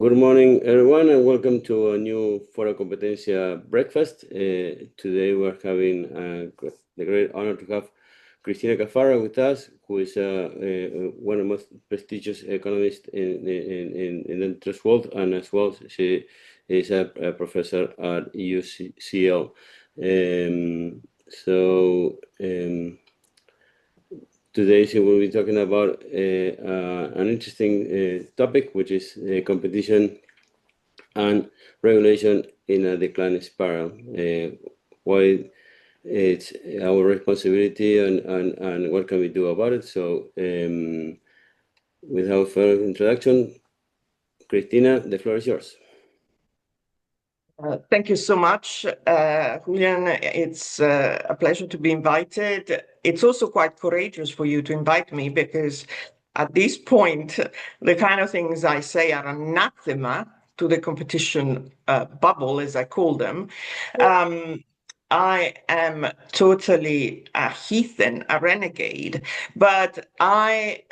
Good morning, everyone, and welcome to a new ForoCompetencia breakfast. Today we're having the great honor to have Cristina Caffarra with us, who is one of the most prestigious economists in the Antitrust world, and as well, she is a professor at UCL. Today she will be talking about an interesting topic, which is competition and regulation in a declining spiral. Why it's our responsibility and what can we do about it. So without further introduction, Cristina, the floor is yours. Thank you so much, Julian. It's a pleasure to be invited. It's also quite courageous for you to invite me because at this point, the kind of things I say are anathema to the competition bubble, as I call them. I am totally a heathen, a renegade, but I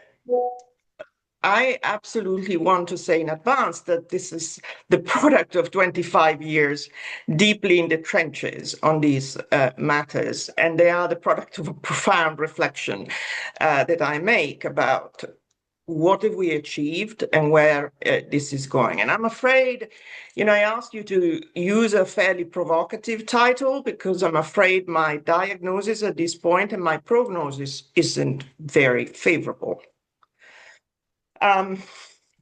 absolutely want to say in advance that this is the product of 25 years deeply in the trenches on these matters, and they are the product of a profound reflection that I make about what have we achieved and where this is going. And I'm afraid, I asked you to use a fairly provocative title because I'm afraid my diagnosis at this point and my prognosis isn't very favorable.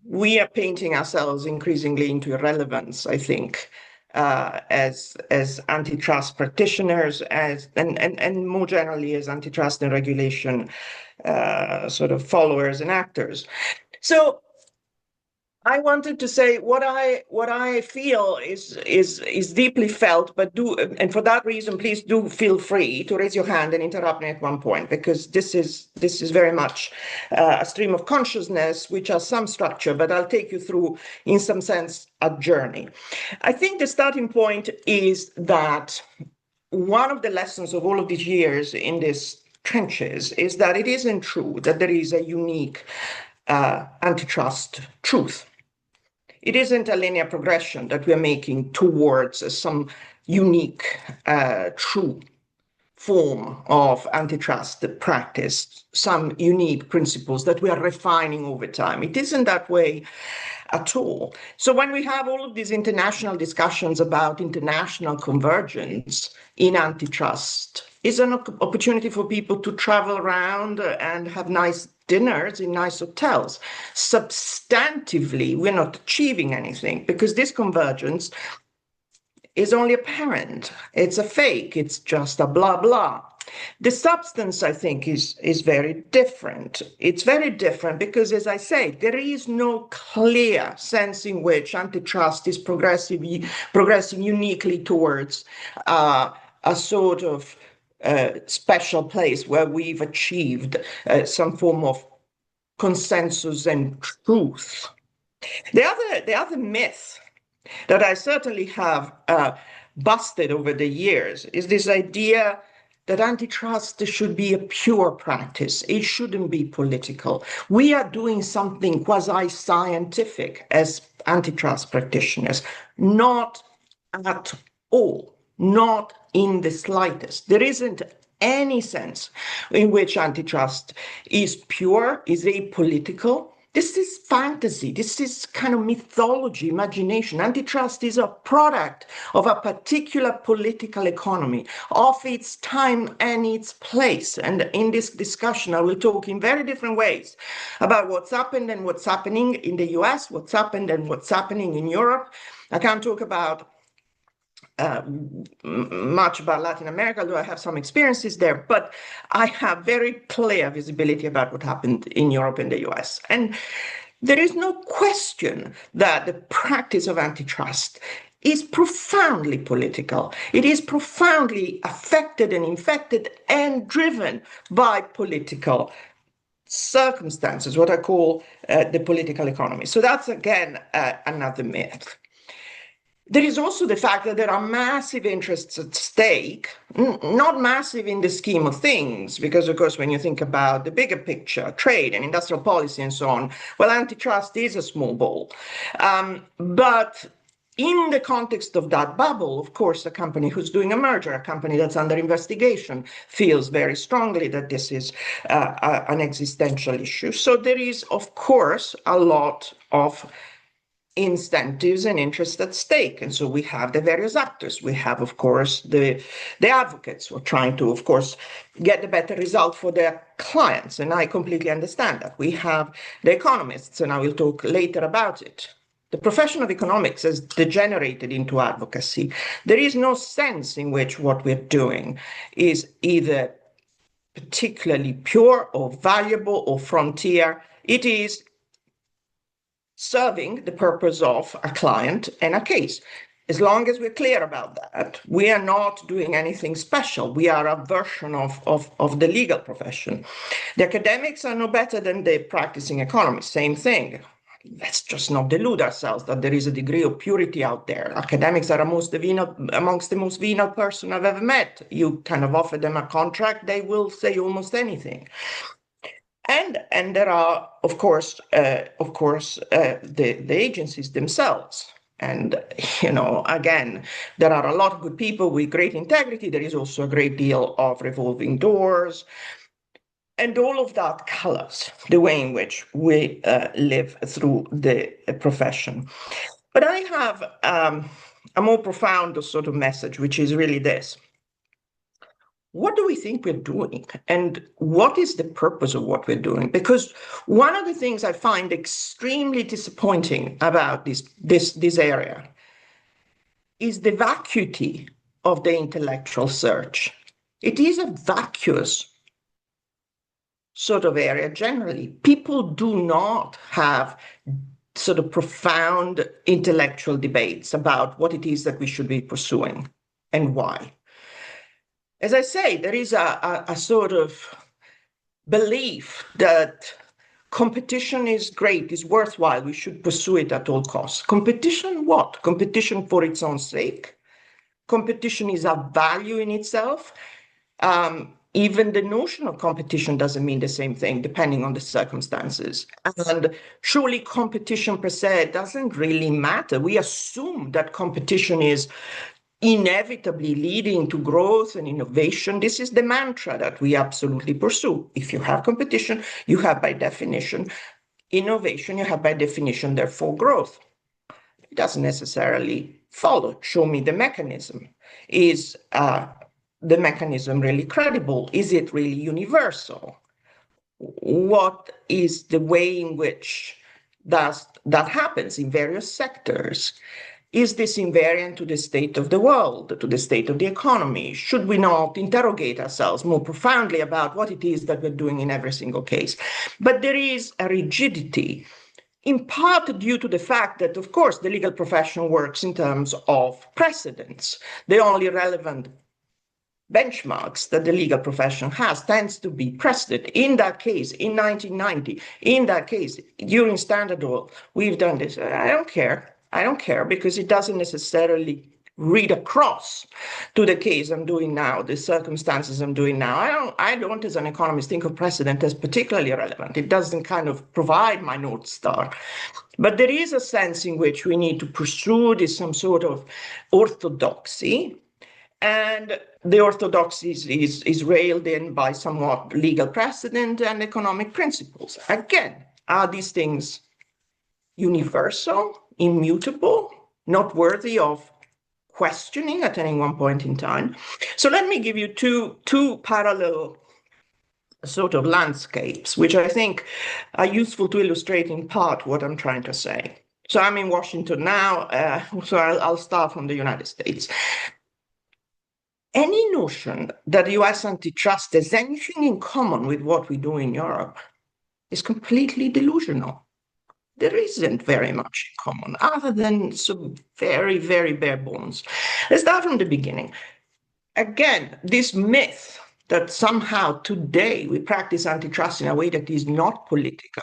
We are painting ourselves increasingly into irrelevance, I think, as antitrust practitioners, and more generally as antitrust and regulation sort of followers and actors. So I wanted to say what I feel is deeply felt, and for that reason, please do feel free to raise your hand and interrupt me at one point, because this is very much a stream of consciousness which has some structure, but I'll take you through, in some sense, a journey. I think the starting point is that one of the lessons of all of these years in these trenches is that it isn't true that there is a unique antitrust truth. It isn't a linear progression that we're making towards some unique, true form of antitrust practice, some unique principles that we are refining over time. It isn't that way at all. So when we have all of these international discussions about international convergence in antitrust, it's an opportunity for people to travel around and have nice dinners in nice hotels. Substantively, we're not achieving anything because this convergence is only apparent. It's a fake. It's just a blah, blah. The substance, I think, is very different. It's very different because, as I say, there is no clear sense in which antitrust is progressing uniquely towards a sort of special place where we've achieved some form of consensus and truth. The other myth that I certainly have busted over the years is this idea that antitrust should be a pure practice. It shouldn't be political. We are doing something quasi-scientific as antitrust practitioners. Not at all. Not in the slightest. There isn't any sense in which antitrust is pure, is apolitical. This is fantasy. This is kind of mythology, imagination. Antitrust is a product of a particular political economy, of its time and its place. And in this discussion, I will talk in very different ways about what's happened and what's happening in the US, what's happened and what's happening in Europe. I can't talk about much about Latin America, though I have some experiences there, but I have very clear visibility about what happened in Europe and the US. And there is no question that the practice of antitrust is profoundly political. It is profoundly affected and infected and driven by political circumstances, what I call the political economy. So that's, again, another myth. There is also the fact that there are massive interests at stake, not massive in the scheme of things, because, of course, when you think about the bigger picture, trade and industrial policy and so on, well, antitrust is a small ball. But in the context of that bubble, of course, a company who's doing a merger, a company that's under investigation, feels very strongly that this is an existential issue. So there is, of course, a lot of incentives and interests at stake. And so we have the various actors. We have, of course, the advocates who are trying to, of course, get a better result for their clients. And I completely understand that. We have the economists, and I will talk later about it. The profession of economics has degenerated into advocacy. There is no sense in which what we're doing is either particularly pure or valuable or frontier. It is serving the purpose of a client and a case. As long as we're clear about that, we are not doing anything special. We are a version of the legal profession. The academics are no better than the practicing economists, same thing. Let's just not delude ourselves that there is a degree of purity out there. Academics are amongst the most venal person I've ever met. You kind of offer them a contract, they will say almost anything. And there are, of course, the agencies themselves. And, again, there are a lot of good people with great integrity. There is also a great deal of revolving doors. And all of that colors the way in which we live through the profession. But I have a more profound sort of message, which is really this. What do we think we're doing? And what is the purpose of what we're doing? Because one of the things I find extremely disappointing about this area is the vacuity of the intellectual search. It is a vacuous sort of area generally. People do not have sort of profound intellectual debates about what it is that we should be pursuing and why. As I say, there is a sort of belief that competition is great, is worthwhile, we should pursue it at all costs. Competition what? Competition for its own sake? Competition is a value in itself. Even the notion of competition doesn't mean the same thing, depending on the circumstances. And surely competition per se doesn't really matter. We assume that competition is inevitably leading to growth and innovation. This is the mantra that we absolutely pursue. If you have competition, you have by definition innovation, you have by definition, therefore, growth. It doesn't necessarily follow. Show me the mechanism. Is the mechanism really credible? Is it really universal? What is the way in which that happens in various sectors? Is this invariant to the state of the world, to the state of the economy? Should we not interrogate ourselves more profoundly about what it is that we're doing in every single case? But there is a rigidity, in part due to the fact that, of course, the legal profession works in terms of precedents. The only relevant benchmarks that the legal profession has tends to be precedent. In that case, in 1990, in that case, during Standard Oil, we've done this. I don't care. I don't care because it doesn't necessarily read across to the case I'm doing now, the circumstances I'm doing now. I don't, as an economist, think of precedent as particularly relevant. It doesn't kind of provide my North Star. But there is a sense in which we need to pursue this some sort of orthodoxy. And the orthodoxy is railed in by somewhat legal precedent and economic principles. Again, are these things universal, immutable, not worthy of questioning at any one point in time? So let me give you two parallel sort of landscapes, which I think are useful to illustrate in part what I'm trying to say. So I'm in Washington now, so I'll start from the United States. Any notion that US antitrust has anything in common with what we do in Europe is completely delusional. There isn't very much in common other than some very, very bare bones. Let's start from the beginning. Again, this myth that somehow today we practice antitrust in a way that is not political.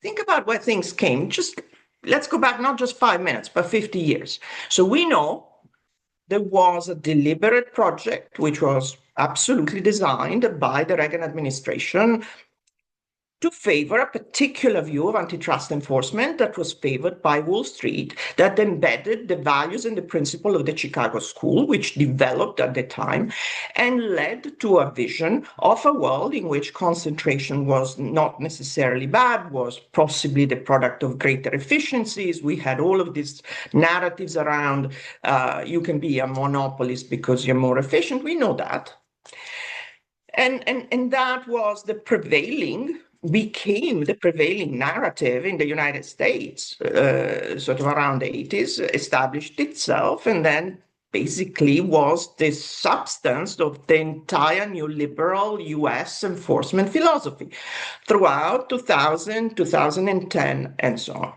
Think about where things came just let's go back not just 5 minutes, but 50 years. So we know there was a deliberate project which was absolutely designed by the Reagan administration to favor a particular view of antitrust enforcement that was favored by Wall Street, that embedded the values and the principle of the Chicago School, which developed at the time, and led to a vision of a world in which concentration was not necessarily bad, was possibly the product of greater efficiencies. We had all of these narratives around you can be a monopolist because you're more efficient. We know that. And that was became the prevailing narrative in the United States, sort of around the 80s, established itself, and then basically was the substance of the entire neoliberal US enforcement philosophy throughout 2000, 2010, and so on.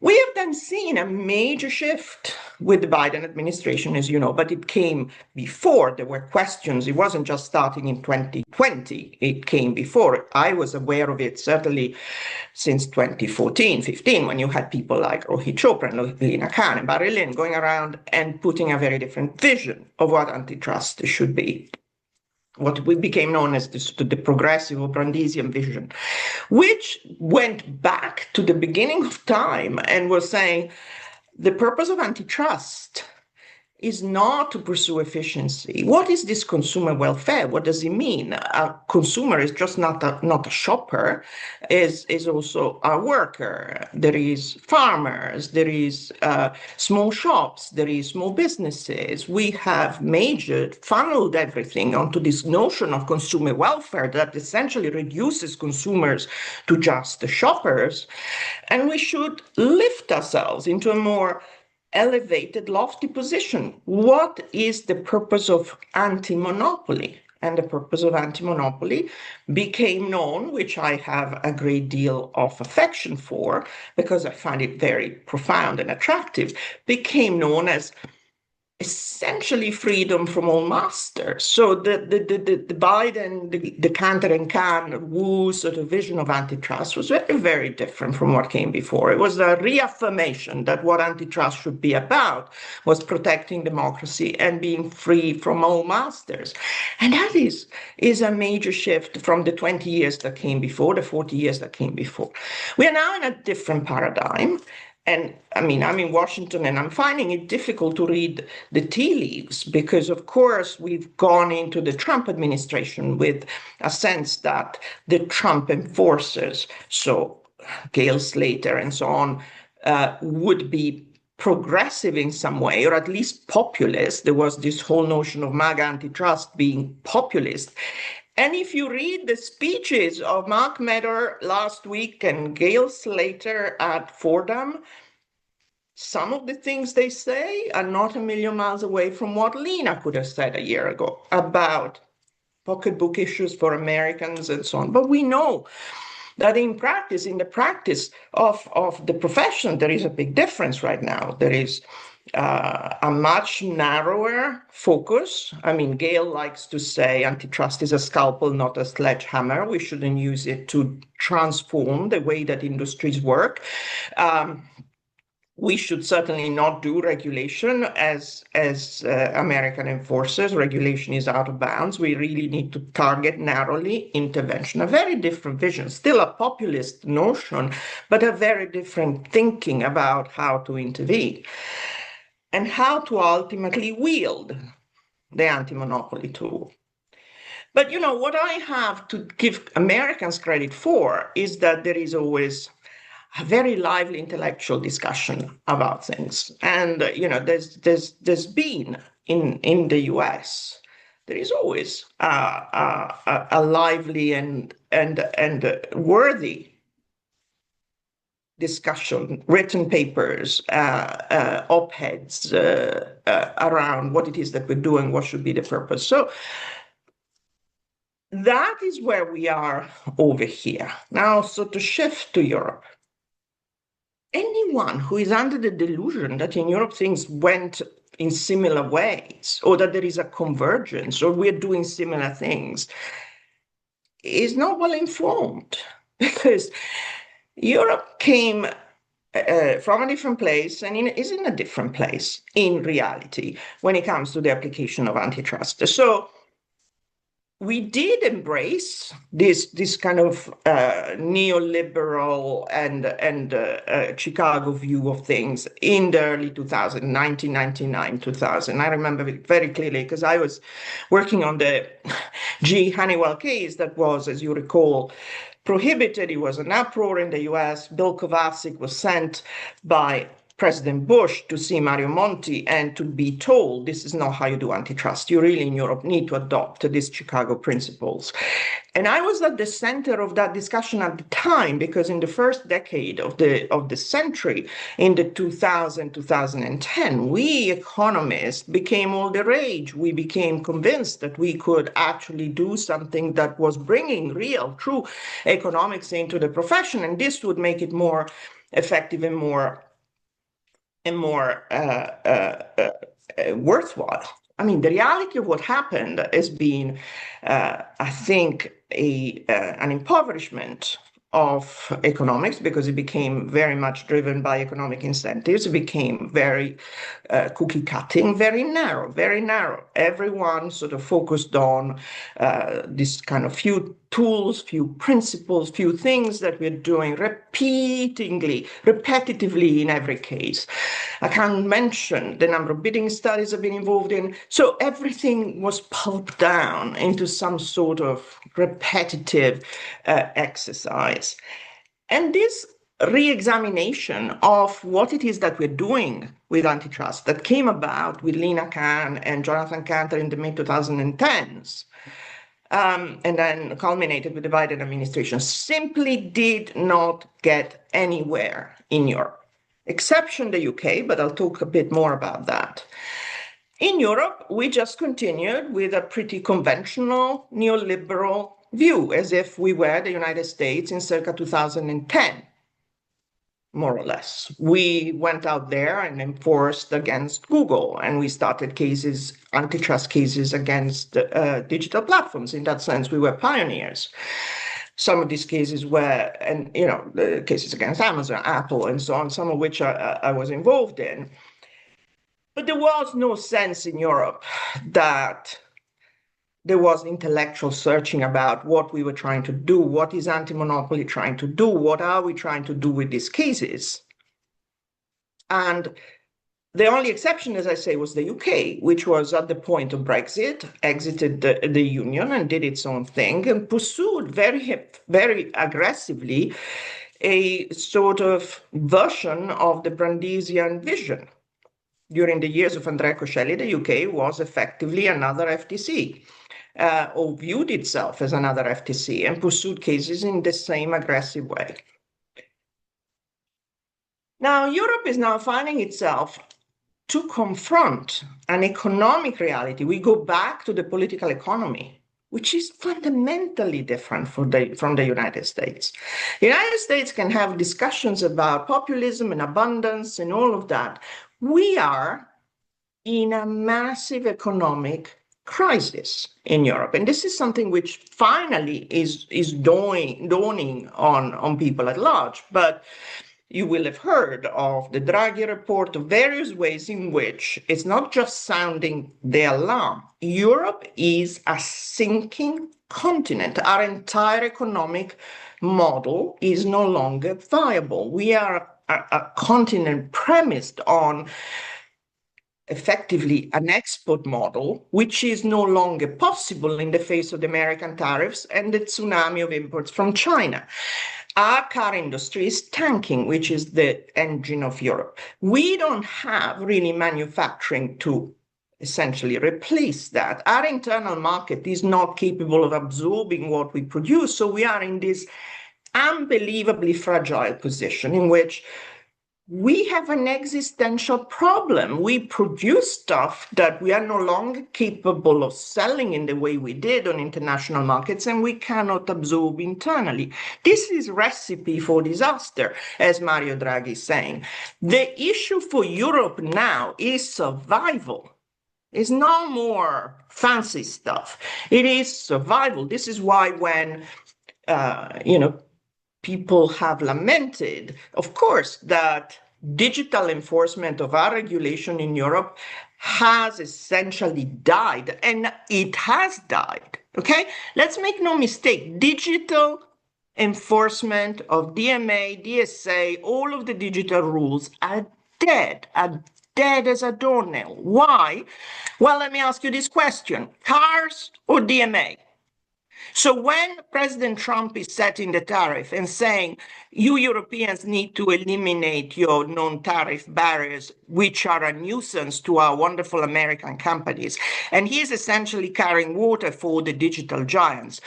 We have then seen a major shift with the Biden administration, as you know, but it came before. There were questions. It wasn't just starting in 2020. It came before. I was aware of it certainly since 2014, 15, when you had people like Rohit Chopra and Lina Khan and Barry Lynn going around and putting a very different vision of what antitrust should be. What became known as the progressive or Brandesian vision, which went back to the beginning of time and was saying the purpose of antitrust is not to pursue efficiency. What is this consumer welfare? What does it mean? A consumer is just not a shopper, is also a worker. There is farmers, there is small shops, there is small businesses. We have funneled everything onto this notion of consumer welfare that essentially reduces consumers to just the shoppers. And we should lift ourselves into a more elevated, lofty position. What is the purpose of anti-monopoly? And the purpose of anti-monopoly became known, which I have a great deal of affection for, because I find it very profound and attractive, became known as essentially freedom from all masters. So the Biden, the Cantor and Khan, Wu sort of vision of antitrust was very, very different from what came before. It was a reaffirmation that what antitrust should be about was protecting democracy and being free from all masters. And that is a major shift from the 20 years that came before, the 40 years that came before. We are now in a different paradigm. And I mean, I'm in Washington and I'm finding it difficult to read the tea leaves because, of course, we've gone into the Trump administration with a sense that the Trump enforcers, so Gail Slater and so on, would be progressive in some way, or at least populist. There was this whole notion of MAGA antitrust being populist. And if you read the speeches of Mark Meadow last week and Gail Slater at Fordham, some of the things they say are not a million miles away from what Lina could have said a year ago about pocketbook issues for Americans and so on. But we know that in the practice of the profession, there is a big difference right now. There is a much narrower focus. I mean, Gail likes to say antitrust is a scalpel, not a sledgehammer. We shouldn't use it to transform the way that industries work. We should certainly not do regulation as American enforcers. Regulation is out of bounds. We really need to target narrowly intervention. A very different vision, still a populist notion, but a very different thinking about how to intervene and how to ultimately wield the anti-monopoly tool. But, you know, what I have to give Americans credit for is that there is always a very lively intellectual discussion about things. And, you know, there's been in the US, there is always a lively and worthy discussion, written papers, op-eds around what it is that we're doing, what should be the purpose. So that is where we are over here. Now, so to shift to Europe, anyone who is under the delusion that in Europe things went in similar ways, or that there is a convergence, or we're doing similar things, is not well informed, because Europe came from a different place and is in a different place in reality when it comes to the application of antitrust. So we did embrace this kind of neoliberal and Chicago view of things in the early 2000s, 1999, 2000. I remember it very clearly because I was working on the G. Honeywell case that was, as you recall, prohibited. It was an uproar in the US. Bill Kovacic was sent by President Bush to see Mario Monti and to be told this is not how you do antitrust. You really in Europe need to adopt these Chicago principles. And I was at the center of that discussion at the time because in the first decade of the century, in the 2010, we economists became all the rage. We became convinced that we could actually do something that was bringing real, true economics into the profession, and this would make it more effective and more worthwhile. I mean, the reality of what happened has been, I think, an impoverishment of economics because it became very much driven by economic incentives. It became very cookie cutting, very narrow, very narrow. Everyone sort of focused on this kind of few tools, few principles, few things that we're doing repetitively in every case. I can't mention the number of bidding studies I've been involved in. So everything was pulped down into some sort of repetitive exercise. And this re-examination of what it is that we're doing with antitrust that came about with Lina Khan and Jonathan Kanter in the mid-2010s, and then culminated with the Biden administration, simply did not get anywhere in Europe, exception the UK, but I'll talk a bit more about that. In Europe, we just continued with a pretty conventional neoliberal view, as if we were the United States in circa 2010. More or less. We went out there and enforced against Google, and we started cases, antitrust cases against digital platforms. In that sense, we were pioneers. Some of these cases were, and the cases against Amazon, Apple, and so on, some of which I was involved in. But there was no sense in Europe that there was intellectual searching about what we were trying to do, what is anti-monopoly trying to do, what are we trying to do with these cases. And the only exception, as I say, was the UK, which was at the point of Brexit, exited the union and did its own thing and pursued very, very aggressively a sort of version of the Brandisian vision. During the years of Andrea Coscelli, the UK was effectively another FTC. Or viewed itself as another FTC and pursued cases in the same aggressive way. Now, Europe is now finding itself to confront an economic reality. We go back to the political economy, which is fundamentally different from the United States. The United States can have discussions about populism and abundance and all of that. We are in a massive economic crisis in Europe. And this is something which finally is dawning on people at large. But you will have heard of the Draghi report of various ways in which it's not just sounding the alarm. Europe is a sinking continent. Our entire economic model is no longer viable. We are a continent premised on effectively an export model, which is no longer possible in the face of the American tariffs and the tsunami of imports from China. Our car industry is tanking, which is the engine of Europe. We don't have really manufacturing to essentially replace that. Our internal market is not capable of absorbing what we produce. So we are in this unbelievably fragile position in which we have an existential problem. We produce stuff that we are no longer capable of selling in the way we did on international markets, and we cannot absorb internally. This is recipe for disaster, as Mario Draghi is saying. The issue for Europe now is survival. It's no more fancy stuff. It is survival. This is why when, people have lamented, of course, that digital enforcement of our regulation in Europe has essentially died, and it has died, okay? Let's make no mistake, digital enforcement of DMA, DSA, all of the digital rules are dead as a doornail. Why? Well, let me ask you this question, cars or DMA? So when President Trump is setting the tariff and saying, you Europeans need to eliminate your non-tariff barriers, which are a nuisance to our wonderful American companies, and he is essentially carrying water for the digital giants,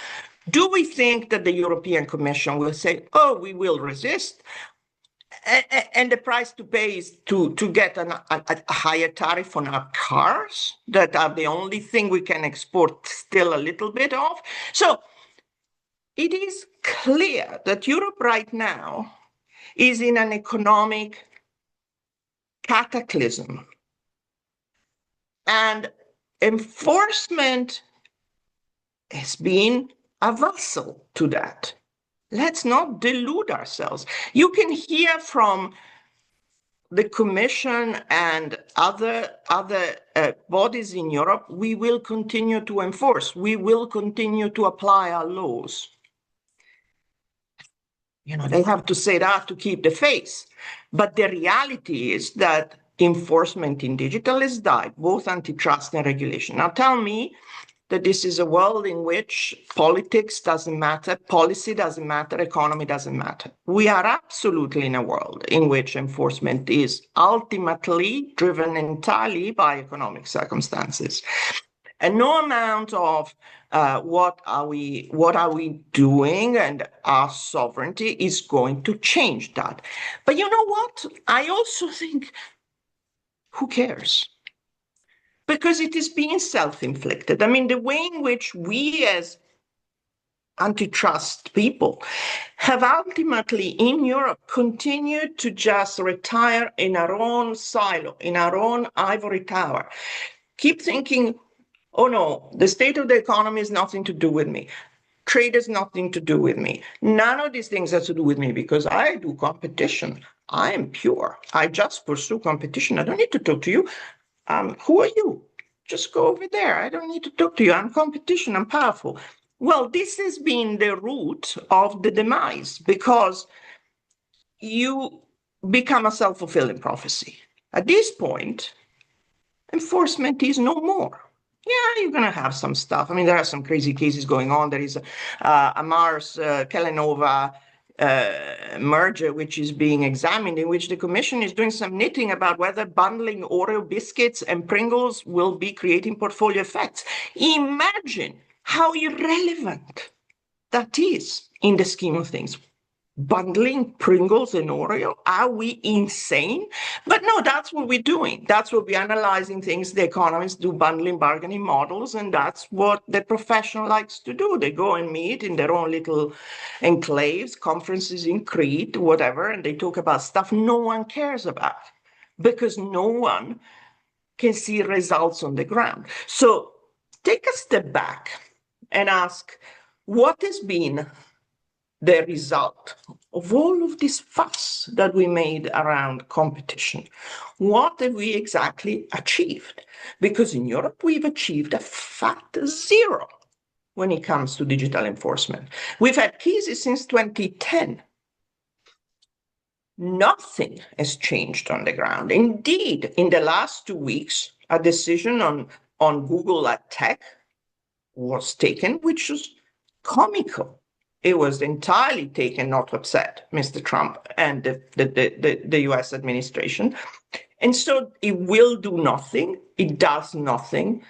do we think that the European Commission will say, oh, we will resist? And the price to pay is to get a higher tariff on our cars that are the only thing we can export still a little bit of. So it is clear that Europe right now is in an economic cataclysm. And enforcement has been a vassal to that. Let's not delude ourselves. You can hear from the Commission and other bodies in Europe, we will continue to enforce, we will continue to apply our laws. You know, they have to say that to keep the face. But the reality is that enforcement in digital has died, both antitrust and regulation. Now tell me that this is a world in which politics doesn't matter, policy doesn't matter, economy doesn't matter. We are absolutely in a world in which enforcement is ultimately driven entirely by economic circumstances. And no amount of what are we doing and our sovereignty is going to change that. But you know what? I also think, who cares? Because it is being self-inflicted. I mean, the way in which we as antitrust people have ultimately in Europe continued to just retire in our own silo, in our own ivory tower, keep thinking, oh no, the state of the economy has nothing to do with me. Trade has nothing to do with me. None of these things has to do with me because I do competition. I am pure. I just pursue competition. I don't need to talk to you. Who are you? Just go over there. I don't need to talk to you. I'm competition. I'm powerful. Well, this has been the root of the demise because you become a self-fulfilling prophecy. At this point, enforcement is no more. Yeah, you're going to have some stuff. I mean, there are some crazy cases going on. There is a Mars-Kellanova merger, which is being examined, in which the Commission is doing some knitting about whether bundling Oreo biscuits and Pringles will be creating portfolio effects. Imagine how irrelevant that is in the scheme of things. Bundling Pringles and Oreo? Are we insane? But no, that's what we're doing. That's what we're analyzing things. The economists do bundling bargaining models, and that's what the profession likes to do. They go and meet in their own little enclaves, conferences in Crete, whatever, and they talk about stuff no one cares about because no one can see results on the ground. So take a step back and ask, what has been the result of all of this fuss that we made around competition? What have we exactly achieved? Because in Europe, we've achieved a fat zero when it comes to digital enforcement. We've had cases since 2010. Nothing has changed on the ground. Indeed, in the last 2 weeks, a decision on Google Ad Tech was taken, which was comical. It was entirely taken not to upset Mr. Trump and the US administration. And so it will do nothing. It does nothing.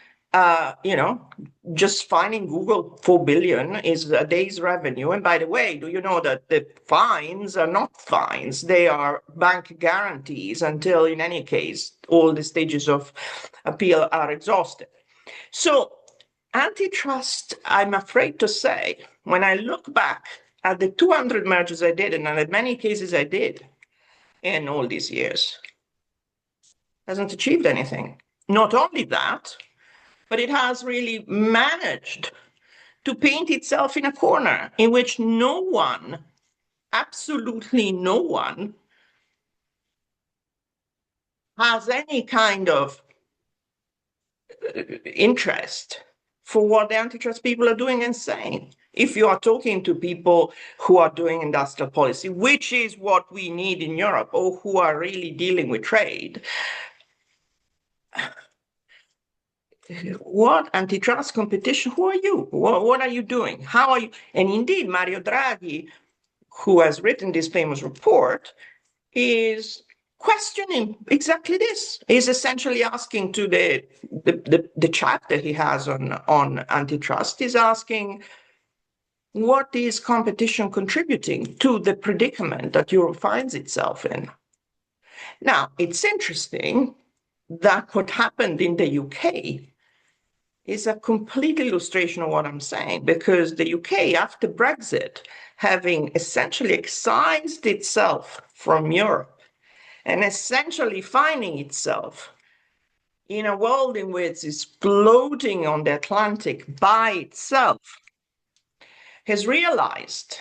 Just finding Google 4 billion is a day's revenue. And by the way, do you know that the fines are not fines? They are bank guarantees until, in any case, all the stages of appeal are exhausted. So antitrust, I'm afraid to say, when I look back at the 200 mergers I did, and in many cases I did in all these years, hasn't achieved anything. Not only that, but it has really managed to paint itself in a corner in which no one absolutely no one has any kind of interest for what the antitrust people are doing and saying. If you are talking to people who are doing industrial policy, which is what we need in Europe, or who are really dealing with trade, what antitrust competition? Who are you? What are you doing? How are you? And indeed, Mario Draghi, who has written this famous report, is questioning exactly this. He's essentially asking to the chapter he has on antitrust, he's asking, what is competition contributing to the predicament that Europe finds itself in? Now, it's interesting that what happened in the UK is a complete illustration of what I'm saying, because the UK, after Brexit, having essentially excised itself from Europe and essentially finding itself in a world in which it's floating on the Atlantic by itself, has realized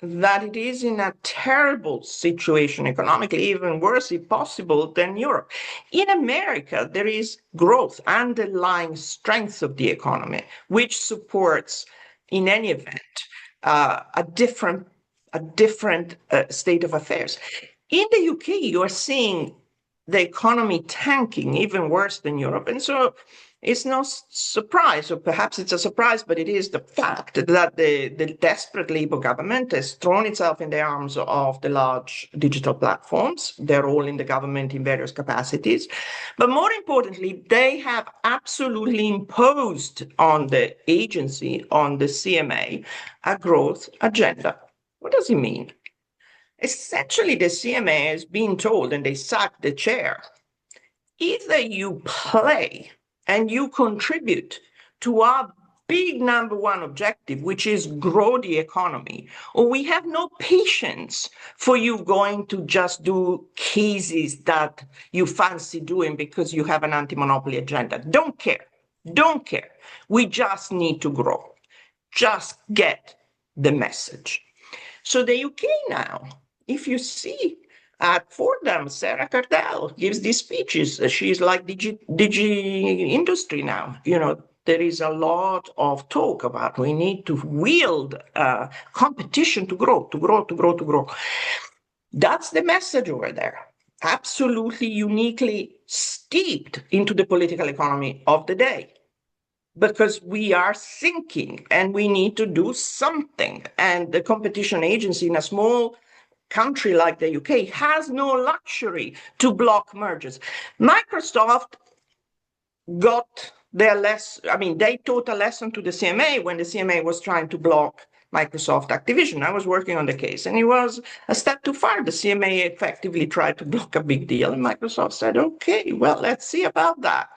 that it is in a terrible situation economically, even worse if possible than Europe. In America, there is growth, underlying strength of the economy, which supports, in any event, a different state of affairs. In the UK, you are seeing the economy tanking even worse than Europe. And so it's no surprise, or perhaps it's a surprise, but it is the fact that the desperate Labour government has thrown itself in the arms of the large digital platforms. They're all in the government in various capacities. But more importantly, they have absolutely imposed on the agency, on the CMA, a growth agenda. What does it mean? Essentially, the CMA has been told, and they sacked the chair, either you play and you contribute to our big number one objective, which is grow the economy, or we have no patience for you going to just do cases that you fancy doing because you have an anti-monopoly agenda. Don't care. Don't care. We just need to grow. Just get the message. So the UK now, if you see at Fordham, Sarah Cardell gives these speeches. She's like digi industry now. You know, there is a lot of talk about we need to wield competition to grow, to grow, to grow, to grow. That's the message over there. Absolutely uniquely steeped into the political economy of the day. Because we are sinking and we need to do something. And the competition agency in a small country like the UK has no luxury to block mergers. Microsoft got their they taught a lesson to the CMA when the CMA was trying to block Microsoft Activision. I was working on the case, and it was a step too far. The CMA effectively tried to block a big deal, and Microsoft said, okay, well, let's see about that.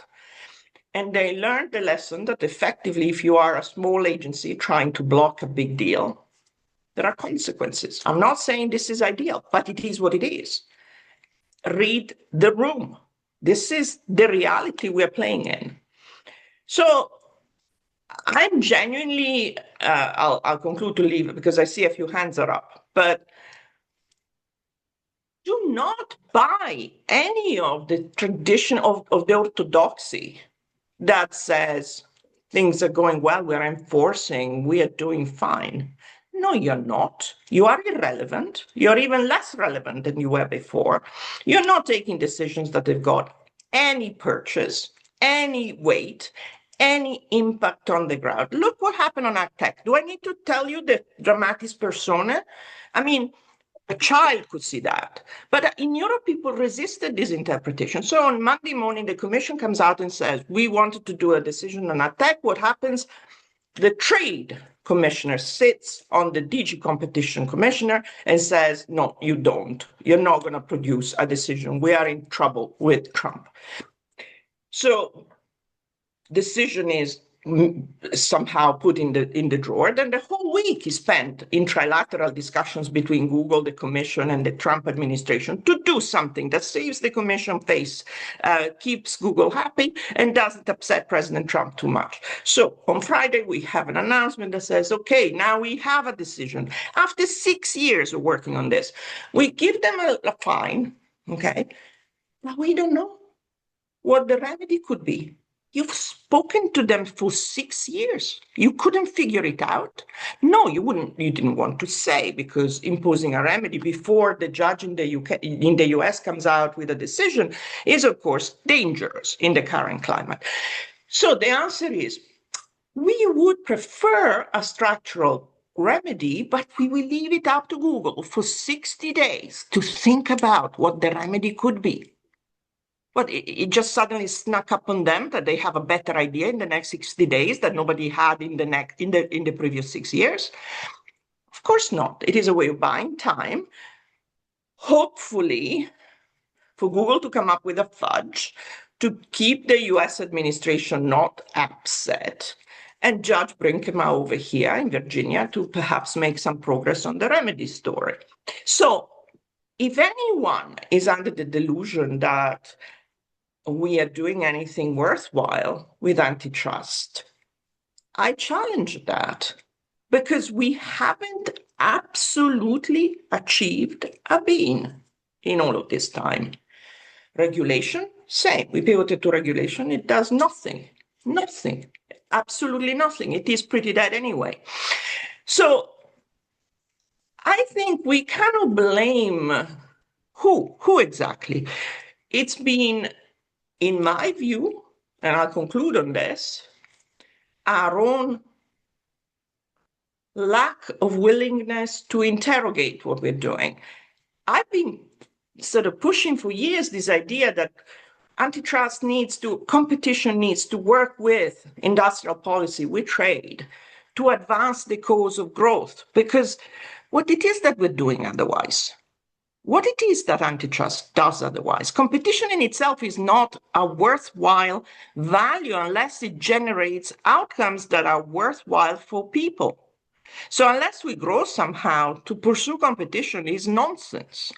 And they learned the lesson that effectively, if you are a small agency trying to block a big deal, there are consequences. I'm not saying this is ideal, but it is what it is. Read the room. This is the reality we're playing in. So I'm genuinely, I'll conclude to leave it because I see a few hands are up, but do not buy any of the tradition of the orthodoxy that says things are going well, we're enforcing, we are doing fine. No, you're not. You are irrelevant. You're even less relevant than you were before. You're not taking decisions that have got any purchase, any weight, any impact on the ground. Look what happened on AgTech. Do I need to tell you the dramatis personae? I mean, a child could see that. But in Europe, people resisted this interpretation. So on Monday morning, the Commission comes out and says, we wanted to do a decision on AgTech. What happens? The trade commissioner sits on the DG competition commissioner and says, no, you don't. You're not going to produce a decision. We are in trouble with Trump. So decision is somehow put in the drawer. Then the whole week is spent in trilateral discussions between Google, the Commission, and the Trump administration to do something that saves the Commission face, keeps Google happy, and doesn't upset President Trump too much. So on Friday, we have an announcement that says, okay, now we have a decision. After 6 years of working on this, we give them a fine, okay? Now we don't know what the remedy could be. You've spoken to them for 6 years. You couldn't figure it out? No, you didn't want to say, because imposing a remedy before the judge in the US comes out with a decision is, of course, dangerous in the current climate. So the answer is, we would prefer a structural remedy, but we will leave it up to Google for 60 days to think about what the remedy could be. But it just suddenly snuck up on them that they have a better idea in the next 60 days that nobody had in the previous 6 years. Of course not. It is a way of buying time, hopefully for Google to come up with a fudge to keep the US administration not upset, and Judge Brinkema over here in Virginia to perhaps make some progress on the remedy story. So if anyone is under the delusion that we are doing anything worthwhile with antitrust, I challenge that, because we haven't absolutely achieved a bean in all of this time. Regulation, same. We pivoted to regulation. It does nothing, absolutely nothing. It is pretty dead anyway. So I think we cannot blame who exactly. It's been, in my view, and I'll conclude on this, our own lack of willingness to interrogate what we're doing. I've been sort of pushing for years this idea that competition needs to work with industrial policy, with trade, to advance the cause of growth, because what it is that we're doing otherwise, what it is that antitrust does otherwise. Competition in itself is not a worthwhile value unless it generates outcomes that are worthwhile for people. So unless we grow somehow, to pursue competition is nonsense.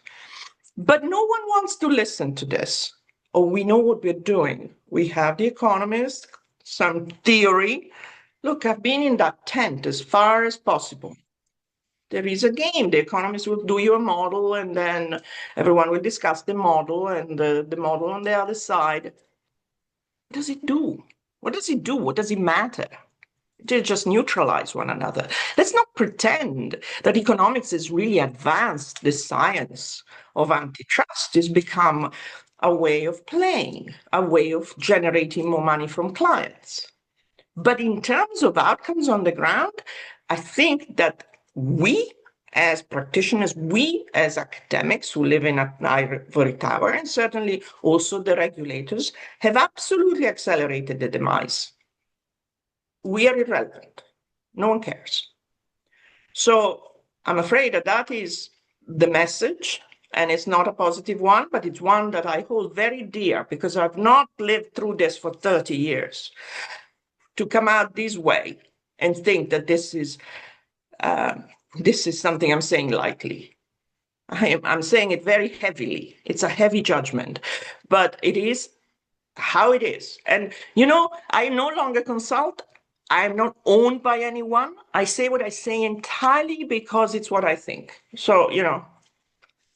But no one wants to listen to this. Oh, we know what we're doing. We have The Economist, some theory. Look, I've been in that tent as far as possible. There is a game. The Economist will do you a model, and then everyone will discuss the model and the model on the other side. What does it do? What does it do? What does it matter? They just neutralize one another. Let's not pretend that economics has really advanced the science of antitrust. It's become a way of playing, a way of generating more money from clients. But in terms of outcomes on the ground, I think that we as practitioners, we as academics who live in an ivory tower, and certainly also the regulators, have absolutely accelerated the demise. We are irrelevant. No one cares. So I'm afraid that is the message, and it's not a positive one, but it's one that I hold very dear, because I've not lived through this for 30 years. To come out this way and think that this is something I'm saying lightly. I'm saying it very heavily. It's a heavy judgment, but it is how it is. And, I no longer consult. I'm not owned by anyone. I say what I say entirely because it's what I think. So,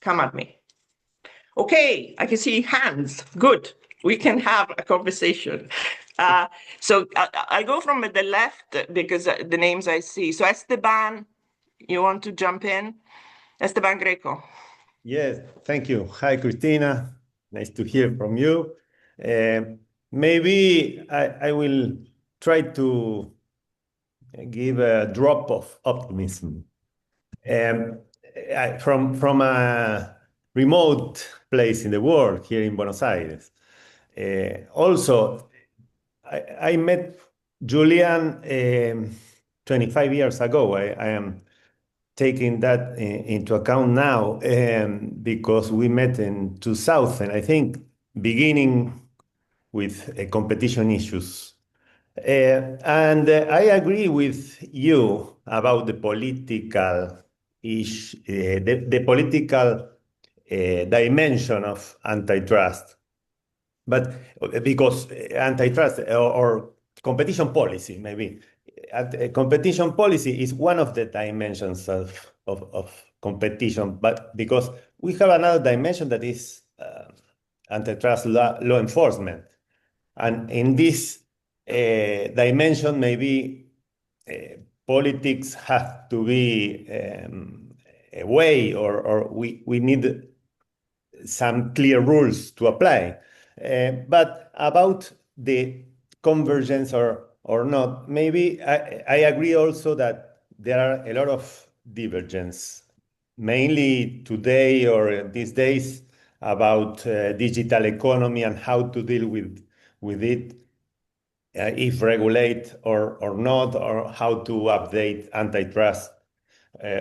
come at me. Okay, I can see hands. Good. We can have a conversation. So I go from the left because the names I see. So Esteban, you want to jump in? Esteban Greco. Yes, thank you. Hi, Cristina. Nice to hear from you. Maybe I will try to give a drop of optimism. From a remote place in the world, here in Buenos Aires. Also, I met Julian 25 years ago. I am taking that into account now because we met in 2000, I think, beginning with competition issues. And I agree with you about the political the political dimension of antitrust. But because antitrust or competition policy, maybe competition policy is one of the dimensions of competition, but because we have another dimension that is antitrust law enforcement. And in this dimension, maybe politics have to be a way, or we need some clear rules to apply. But about the convergence or not, maybe I agree also that there are a lot of divergence, mainly today or these days, about digital economy and how to deal with it, if regulate or not, or how to update antitrust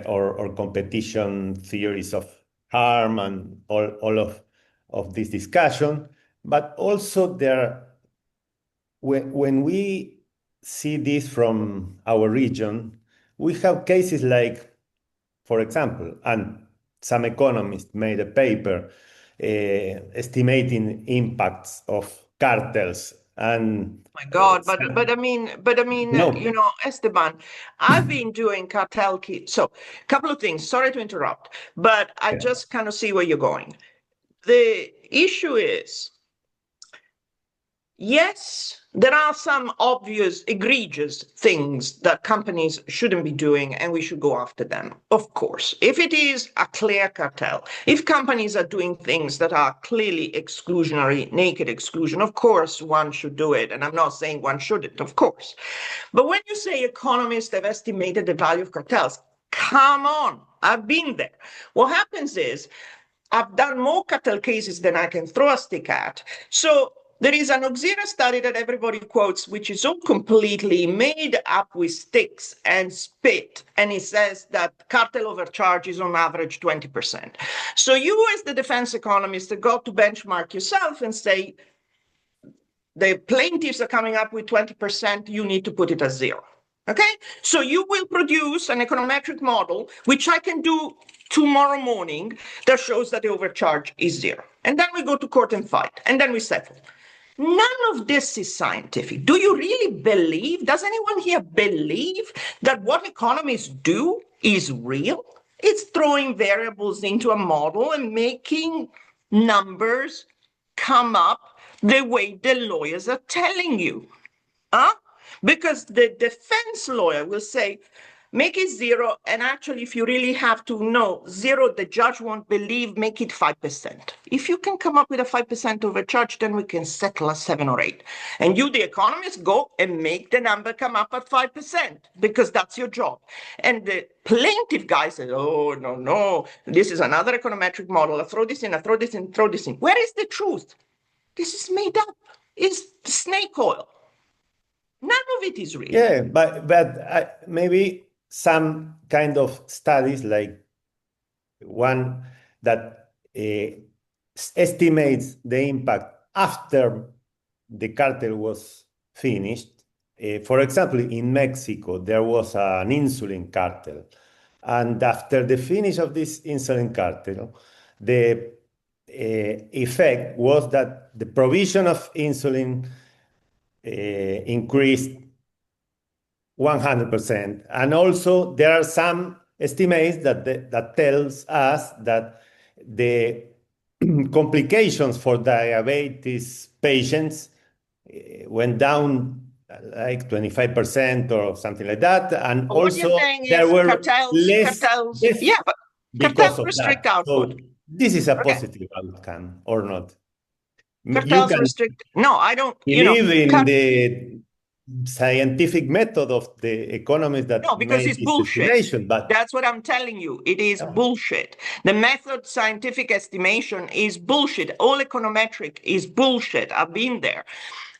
or competition theories of harm and all of this discussion. But also when we see this from our region, we have cases like, for example, and some economists made a paper estimating impacts of cartels and My God, but I mean, no. you know, Esteban, I've been doing so a couple of things. Sorry to interrupt, but I just kind of see where you're going. The issue is, yes, there are some obvious, egregious things that companies shouldn't be doing, and we should go after them, of course. If it is a clear cartel, if companies are doing things that are clearly exclusionary, naked exclusion, of course, one should do it. And I'm not saying one shouldn't, of course. But when you say economists have estimated the value of cartels, come on, I've been there. What happens is, I've done more cartel cases than I can throw a stick at. So there is an auxiliary study that everybody quotes, which is all completely made up with sticks and spit. And it says that cartel overcharge is on average 20%. So you, as the defense economist, have got to benchmark yourself and say, the plaintiffs are coming up with 20%, you need to put it at zero. Okay? So you will produce an econometric model, which I can do tomorrow morning, that shows that the overcharge is zero. And then we go to court and fight, and then we settle. None of this is scientific. Do you really believe, does anyone here believe that what economists do is real? It's throwing variables into a model and making numbers come up the way the lawyers are telling you. Huh? Because the defense lawyer will say, make it zero, and actually, if you really have to know zero, the judge won't believe, make it 5%. If you can come up with a 5% overcharge, then we can settle at 7 or 8. And you, the economist, go and make the number come up at 5%, because that's your job. And the plaintiff guy says, oh, no, this is another econometric model. I throw this in, I throw this in, throw this in. Where is the truth? This is made up. It's snake oil. None of it is real. Yeah, but maybe some kind of studies, like one that estimates the impact after the cartel was finished. For example, in Mexico, there was an insulin cartel. And after the finish of this insulin cartel, the effect was that the provision of insulin increased 100%. And also there are some estimates that tells us that the complications for diabetes patients went down like 25% or something like that. And But what also you're saying there is were cartels, deaths yeah, but because cartels of restrict that. output. So this is a Okay. positive outcome or not? You Cartels can restrict. No, I don't. believe in the scientific method of the economists that No, because made it's this bullshit. estimation, but That's what I'm telling you. It is bullshit. The method scientific estimation is bullshit. All econometric is bullshit. I've been there.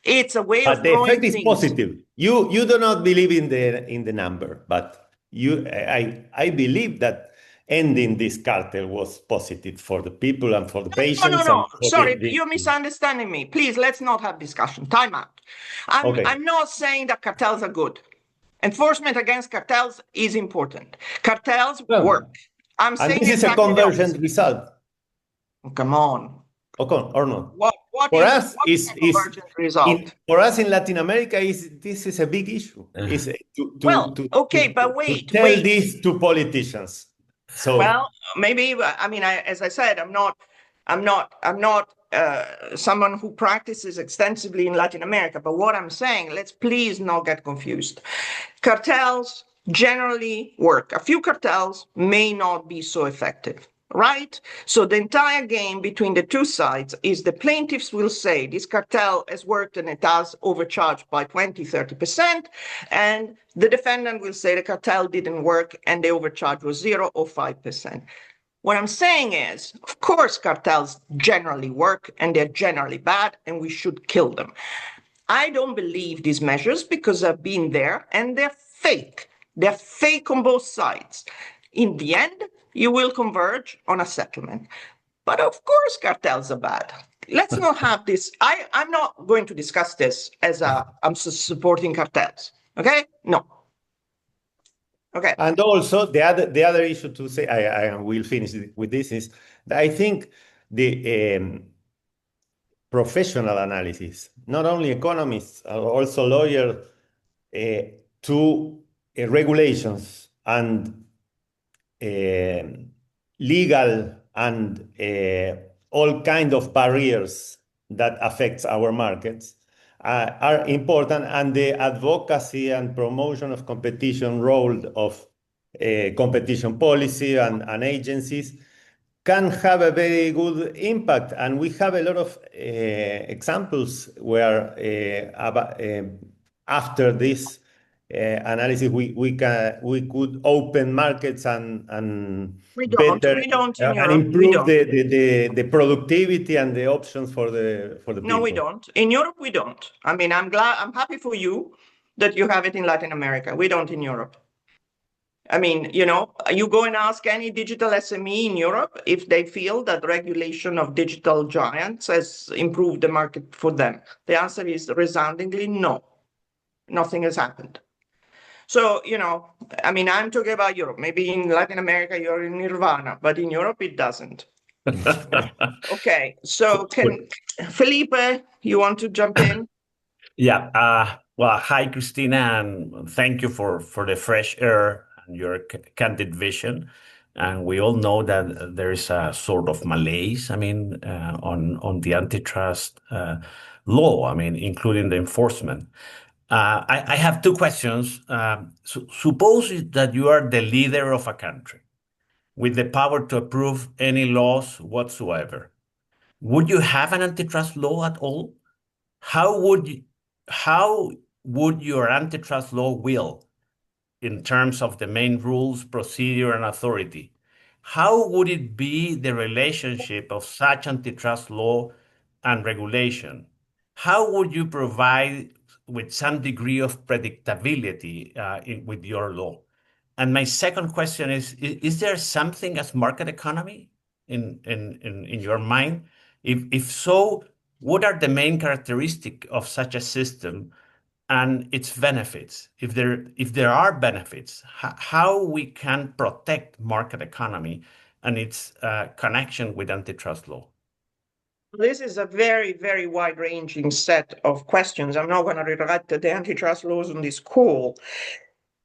It's a way of the throwing effect is things. positive. You do not believe in the number, but I believe that ending this cartel was positive for the people and for the No. patients. And for Sorry, the you're misunderstanding me. Please, let's not have discussion. Time out. Okay. I'm not saying that cartels are good. Enforcement against cartels is important. Cartels Well, work. I'm And saying this is a exactly the convergent opposite. result, Come on. or not? What For is us, a convergent result? for us in Latin America, this is a big issue. Is Well, okay, but to wait. tell this to politicians. So Well, maybe, I mean, as I said, I'm not someone who practices extensively in Latin America, but what I'm saying, let's please not get confused. Cartels generally work. A few cartels may not be so effective, right? So the entire game between the two sides is the plaintiffs will say this cartel has worked and it has overcharged by 20, 30%. And the defendant will say the cartel didn't work and the overcharge was 0 or 5%. What I'm saying is, of course, cartels generally work and they're generally bad and we should kill them. I don't believe these measures because I've been there and they're fake. They're fake on both sides. In the end, you will converge on a settlement. But of course, cartels are bad. Let's not have this. I'm not going to discuss this as I'm supporting cartels. Okay? No. Okay. And also the other issue to say, I will finish with this, is that I think the professional analysis, not only economists, also lawyers, to regulations and legal and all kind of barriers that affects our markets are important, and the advocacy and promotion of competition role of competition policy and agencies can have a very good impact. And we have a lot of examples where after this analysis, we could open markets and We don't in Europe. improve the productivity and the options for the people. No, we don't. In Europe, we don't. I mean, I'm happy for you that you have it in Latin America. We don't in Europe. I mean, you go and ask any digital SME in Europe if they feel that regulation of digital giants has improved the market for them. The answer is resoundingly no. Nothing has happened. So, I mean, I'm talking about Europe. Maybe in Latin America, you're in nirvana, but in Europe, it doesn't. Okay, so Felipe, you want to jump in? Yeah. Well, hi, Cristina, and thank you for the fresh air and your candid vision. And we all know that there is a sort of malaise, I mean, on the antitrust law, I mean, including the enforcement. I have two questions. Suppose that you are the leader of a country with the power to approve any laws whatsoever. Would you have an antitrust law at all? How would your antitrust law will in terms of the main rules, procedure, and authority? How would it be the relationship of such antitrust law and regulation? How would you provide with some degree of predictability with your law? And my second question is there something as market economy in your mind? If so, what are the main characteristics of such a system and its benefits? If there are benefits, how we can protect market economy and its connection with antitrust law? This is a very, very wide-ranging set of questions. I'm not going to rewrite the antitrust laws on this call.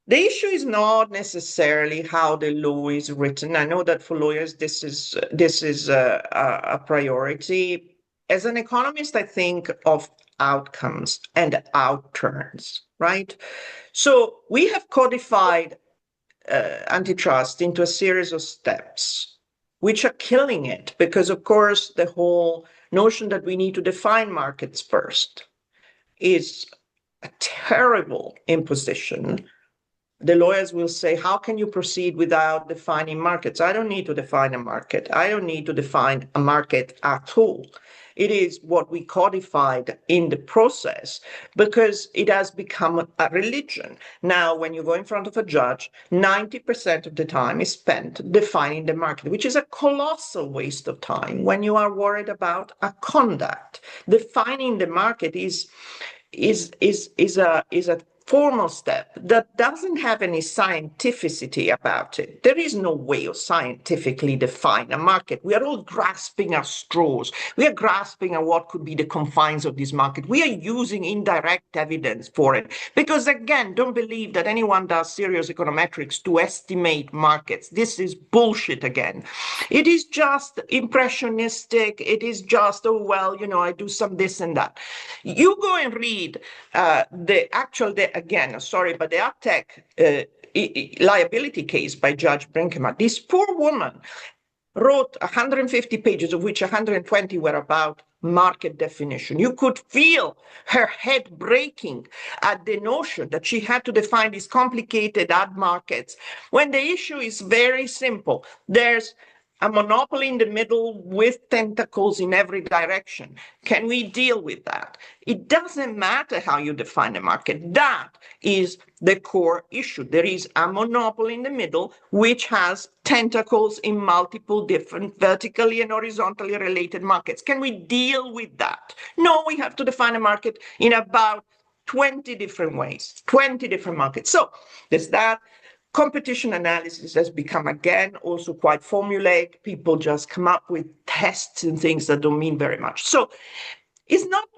The issue is not necessarily how the law is written. I know that for lawyers, this is a priority. As an economist, I think of outcomes and outturns, right? So we have codified antitrust into a series of steps, which are killing it because, of course, the whole notion that we need to define markets first is a terrible imposition the lawyers will say, how can you proceed without defining markets? I don't need to define a market. I don't need to define a market at all. It is what we codified in the process because it has become a religion. Now, when you go in front of a judge, 90% of the time is spent defining the market, which is a colossal waste of time when you are worried about a conduct. Defining the market is a formal step that doesn't have any scientificity about it. There is no way of scientifically define a market. We are all grasping at straws. We are grasping at what could be the confines of this market. We are using indirect evidence for it. Because again, don't believe that anyone does serious econometrics to estimate markets. This is bullshit again. It is just impressionistic. It is just, oh, well, you know, I do some this and that. You go and read the Uptech liability case by Judge Brinkema. This poor woman wrote 150 pages, of which 120 were about market definition. You could feel her head breaking at the notion that she had to define these complicated ad markets, when the issue is very simple. There's a monopoly in the middle with tentacles in every direction. Can we deal with that? It doesn't matter how you define a market. That is the core issue. There is a monopoly in the middle which has tentacles in multiple different vertically and horizontally related markets. Can we deal with that? No, we have to define a market in about 20 different ways, 20 different markets. So there's that. Competition analysis has become, again, also quite formulaic. People just come up with tests and things that don't mean very much. So it's not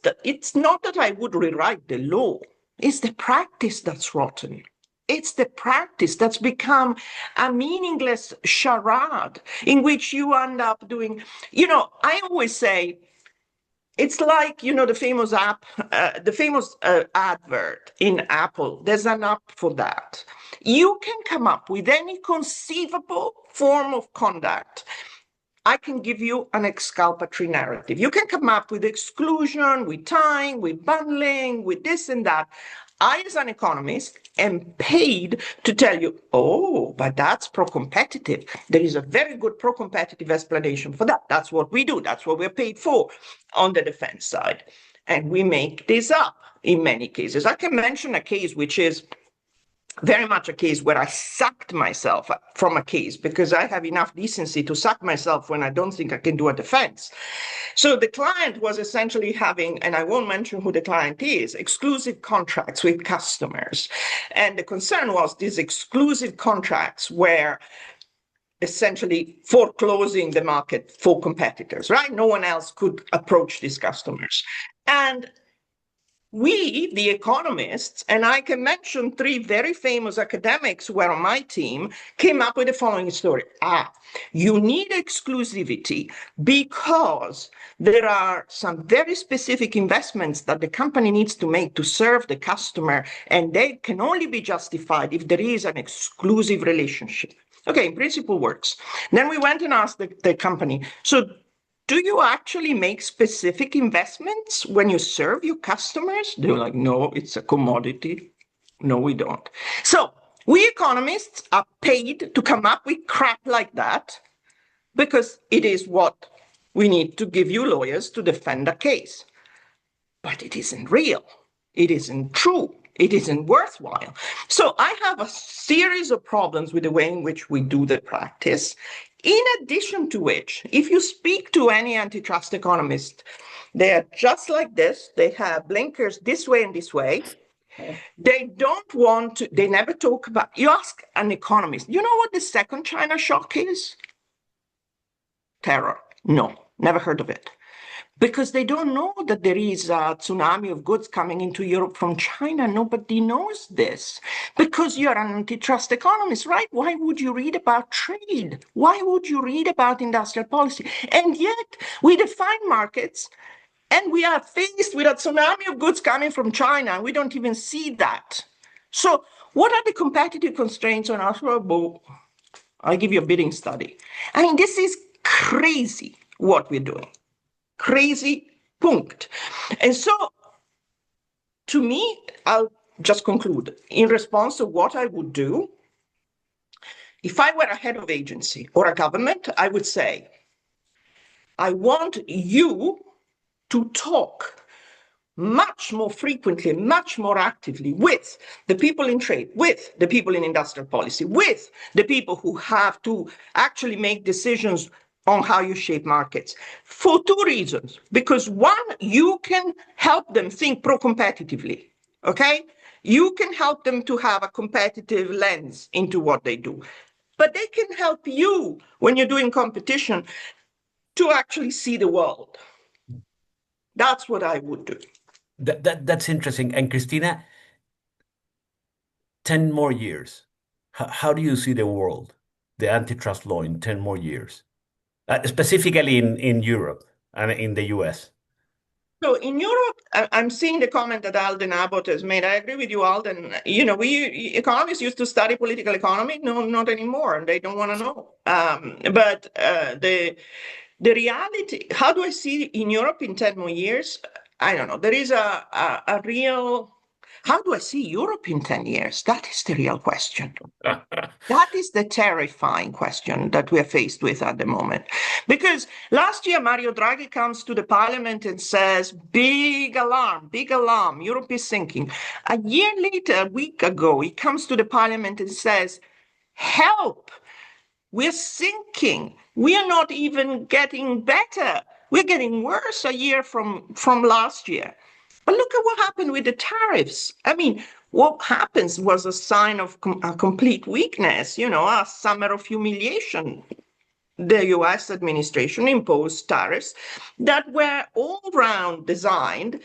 that I would rewrite the law. It's the practice that's rotten. It's the practice that's become a meaningless charade in which you end up doing, you know, I always say, it's like, you know, the famous advert in Apple. There's an app for that. You can come up with any conceivable form of conduct. I can give you an exculpatory narrative. You can come up with exclusion, with tying, with bundling, with this and that. I, as an economist, am paid to tell you, oh, but that's pro-competitive. There is a very good pro-competitive explanation for that. That's what we do. That's what we're paid for on the defense side. And we make this up in many cases. I can mention a case which is very much a case where I sucked myself from a case because I have enough decency to suck myself when I don't think I can do a defense. So the client was essentially having, and I won't mention who the client is, exclusive contracts with customers. And the concern was these exclusive contracts were essentially foreclosing the market for competitors, right? No one else could approach these customers. And we, the economists, and I can mention 3 very famous academics who were on my team, came up with the following story. You need exclusivity because there are some very specific investments that the company needs to make to serve the customer, and they can only be justified if there is an exclusive relationship. Okay, in principle works. Then we went and asked the company, so do you actually make specific investments when you serve your customers? They were like, no, it's a commodity. No, we don't. So we economists are paid to come up with crap like that because it is what we need to give you lawyers to defend a case. But it isn't real. It isn't true. It isn't worthwhile. So I have a series of problems with the way in which we do the practice. In addition to which, if you speak to any antitrust economist, they are just like this. They have blinkers this way and this way. They don't want to, they never talk about, you ask an economist, you know what the second China shock is? Terror. No, never heard of it. Because they don't know that there is a tsunami of goods coming into Europe from China. Nobody knows this. Because you're an antitrust economist, right? Why would you read about trade? Why would you read about industrial policy? And yet we define markets and we are faced with a tsunami of goods coming from China and we don't even see that. So what are the competitive constraints on us? I'll give you a bidding study. I mean, this is crazy what we're doing. Crazy punct. And so, to me, I'll just conclude. In response to what I would do, if I were a head of agency or a government, I would say, I want you to talk much more frequently, much more actively with the people in trade, with the people in industrial policy, with the people who have to actually make decisions on how you shape markets, for two reasons. Because one, you can help them think pro-competitively, okay? You can help them to have a competitive lens into what they do. But they can help you when you're doing competition to actually see the world. That's what I would do. That's interesting. And Cristina, 10 more years. How do you see the world, the antitrust law in 10 more years, specifically in Europe and in the US? So in Europe, I'm seeing the comment that Alden Abbott has made. I agree with you, Alden. You know, we economists used to study political economy. No, not anymore, and they don't want to know. But the reality, how do I see in Europe in 10 more years? I don't know. There is a real, how do I see Europe in 10 years? That is the real question. That is the terrifying question that we are faced with at the moment. Because last year, Mario Draghi comes to the parliament and says, big alarm, Europe is sinking. A year later, a week ago, he comes to the parliament and says, help, we're sinking. We are not even getting better. We're getting worse a year from last year. But look at what happened with the tariffs. I mean, what happens was a sign of a complete weakness, you know, a summer of humiliation. The US administration imposed tariffs that were all round designed.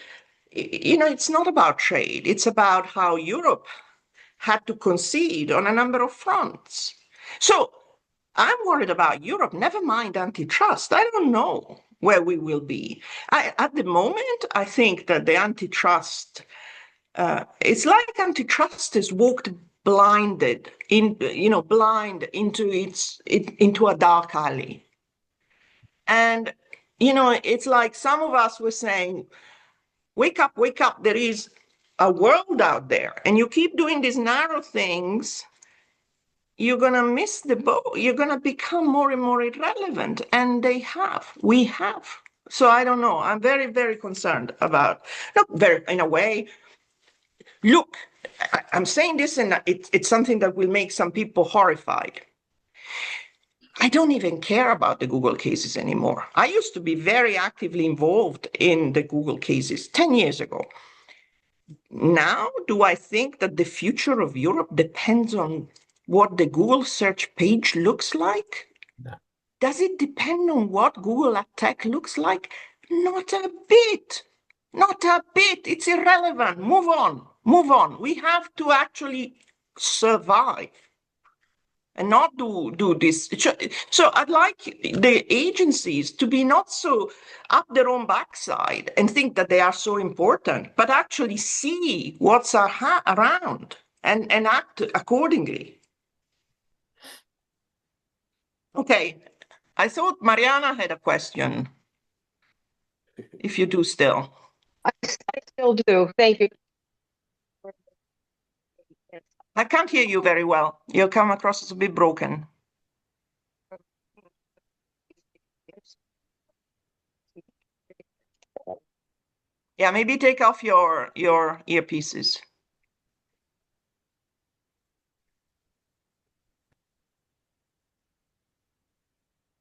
You know, it's not about trade. It's about how Europe had to concede on a number of fronts. So I'm worried about Europe, never mind antitrust. I don't know where we will be. At the moment, I think that the antitrust, it's like antitrust is walked blinded, blind into a dark alley. And, you know, it's like some of us were saying, wake up, there is a world out there. And you keep doing these narrow things, you're going to miss the boat. You're going to become more and more irrelevant. And we have. So I don't know. I'm very, very concerned about, in a way, look, I'm saying this and it's something that will make some people horrified. I don't even care about the Google cases anymore. I used to be very actively involved in the Google cases 10 years ago. Now, do I think that the future of Europe depends on what the Google search page looks like? No. Does it depend on what Google Tech looks like? Not a bit. Not a bit. It's irrelevant. Move on. We have to actually survive and not do this. So I'd like the agencies to be not so up their own backside and think that they are so important, but actually see what's around and act accordingly. Okay, I thought Mariana had a question. If you do still. I still do. Thank you. I can't hear you very well. You come across as a bit broken. Yeah, maybe take off your earpieces.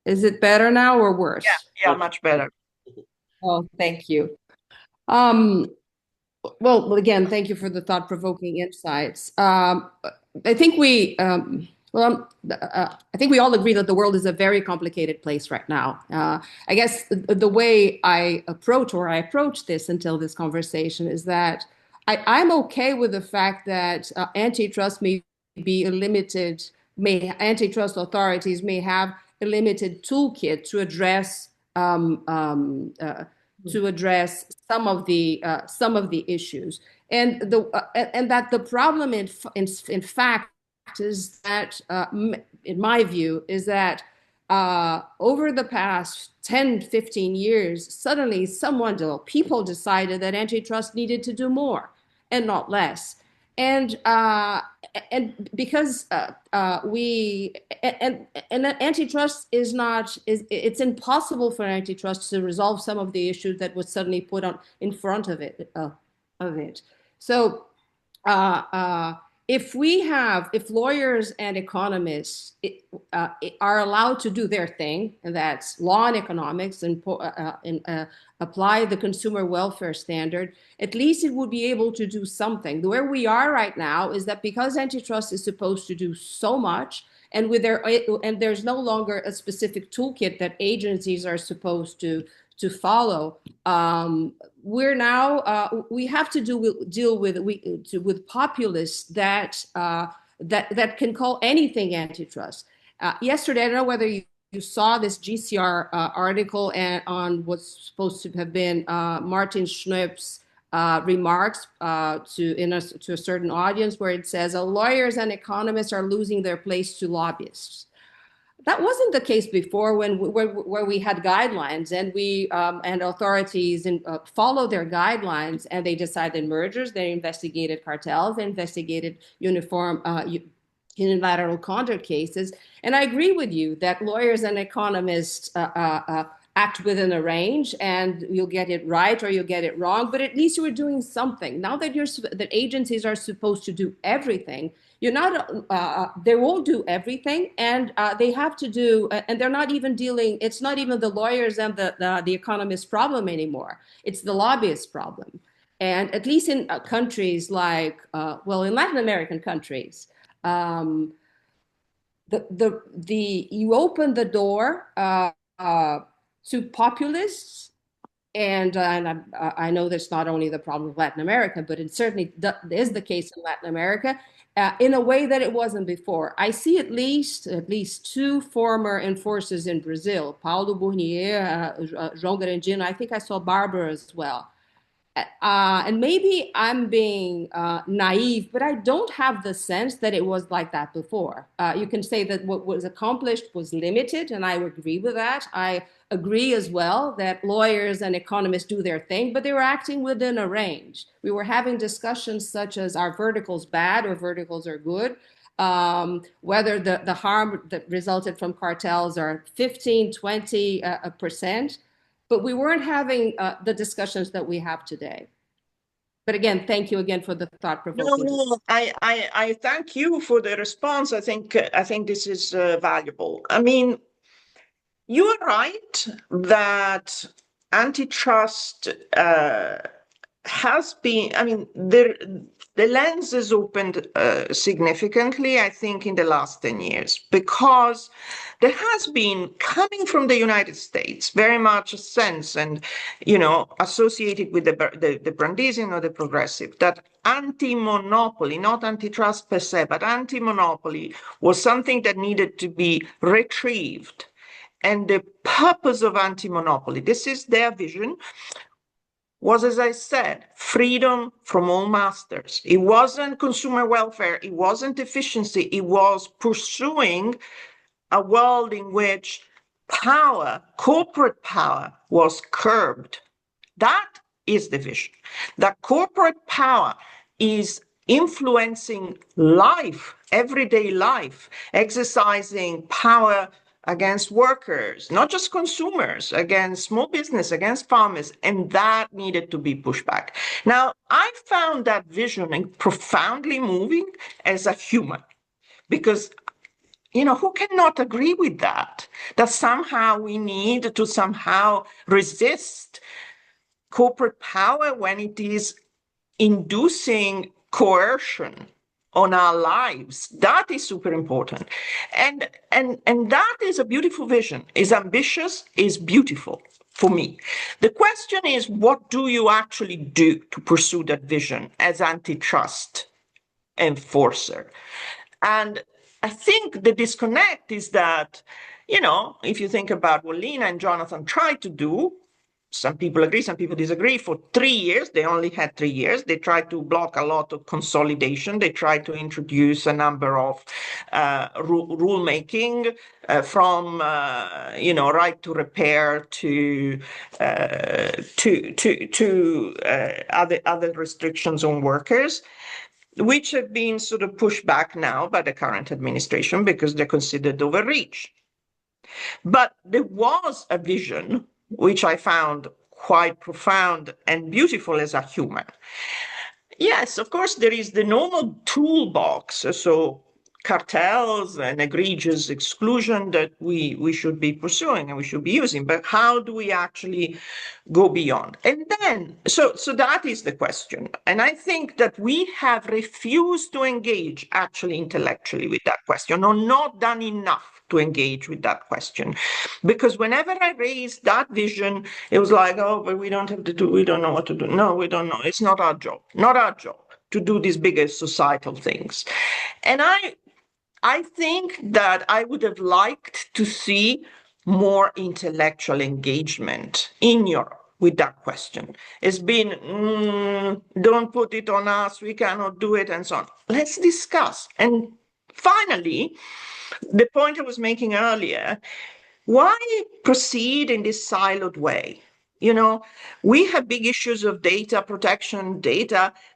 Is it better now or worse? Yeah, much better. Oh, thank you. Well, again, thank you for the thought-provoking insights. I think we all agree that the world is a very complicated place right now. I guess the way I approach this until this conversation is that I'm okay with the fact that antitrust antitrust authorities may have a limited toolkit to address some of the issues, and that the problem in fact is that in my view is that over the past 10-15 years, suddenly people decided that antitrust needed to do more and not less. And because antitrust it's impossible for antitrust to resolve some of the issues that was suddenly put on in front of it. So if lawyers and economists are allowed to do their thing, and that's law and economics, and apply the consumer welfare standard, at least it would be able to do something. Where we are right now is that because antitrust is supposed to do so much, and there's no longer a specific toolkit that agencies are supposed to follow. We have to deal with populists that can call anything antitrust. Yesterday, I don't know whether you saw this GCR article on what's supposed to have been Martin Schnepp's remarks to a certain audience, where it says lawyers and economists are losing their place to lobbyists. That wasn't the case before, where we had guidelines, and and authorities followed their guidelines, and they decided mergers, they investigated cartels, they investigated unilateral conduct cases. And I agree with you that lawyers and economists act within a range, and you'll get it right or you'll get it wrong, but at least you were doing something. Now that that agencies are supposed to do everything, they won't do everything, and they have to do, and they're not even dealing, it's not even the lawyers and the economists' problem anymore. It's the lobbyists' problem. And at least in countries like, in Latin American countries, you open the door to populists, and I know that's not only the problem of Latin America, but it certainly is the case in Latin America, in a way that it wasn't before. I see at least two former enforcers in Brazil, Paulo Bournier, João Grandino. I think I saw Barbara as well. And maybe I'm being naive, but I don't have the sense that it was like that before. You can say that what was accomplished was limited, and I agree with that. I agree as well that lawyers and economists do their thing, but they were acting within a range. We were having discussions such as, are verticals bad or verticals are good? Whether the harm that resulted from cartels are 15, 20%. But we weren't having the discussions that we have today. But again, thank you again for the thought-provoking. No, I thank you for the response. I think this is valuable. I mean, you are right that antitrust has been, I mean, the lens has opened significantly, I think, in the last 10 years, because there has been, coming from the United States, very much a sense, and, associated with the Brandeisian or the progressive, that anti-monopoly, not antitrust per se, but anti-monopoly was something that needed to be retrieved. And the purpose of anti-monopoly, this is their vision, was, as I said, freedom from all masters. It wasn't consumer welfare, it wasn't efficiency, it was pursuing a world in which power, corporate power, was curbed. That is the vision. That corporate power is influencing life, everyday life, exercising power against workers, not just consumers, against small business, against farmers, and that needed to be pushed back. Now, I found that vision profoundly moving as a human, because who cannot agree with that? That somehow we need to somehow resist corporate power when it is inducing coercion on our lives. That is super important. And that is a beautiful vision. Is ambitious, is beautiful for me. The question is, what do you actually do to pursue that vision as antitrust enforcer? And I think the disconnect is that, if you think about what Lina and Jonathan tried to do, some people agree, some people disagree. For 3 years, they only had 3 years. They tried to block a lot of consolidation. They tried to introduce a number of rulemaking from, right to repair to other restrictions on workers. which have been sort of pushed back now by the current administration because they're considered overreach. But there was a vision which I found quite profound and beautiful as a human. Yes, of course, there is the normal toolbox, so cartels and egregious exclusion that we should be pursuing and we should be using, but how do we actually go beyond? And then, so that is the question. And I think that we have refused to engage actually intellectually with that question, or not done enough to engage with that question. Because whenever I raised that vision, it was like, oh, but we don't have to do, we don't know what to do. No, we don't know. It's not our job, not our job to do these bigger societal things. And I think that I would have liked to see more intellectual engagement in Europe with that question. It's been, don't put it on us, we cannot do it, and so on. Let's discuss. And finally, the point I was making earlier, why proceed in this siloed way? You know, we have big issues of data protection,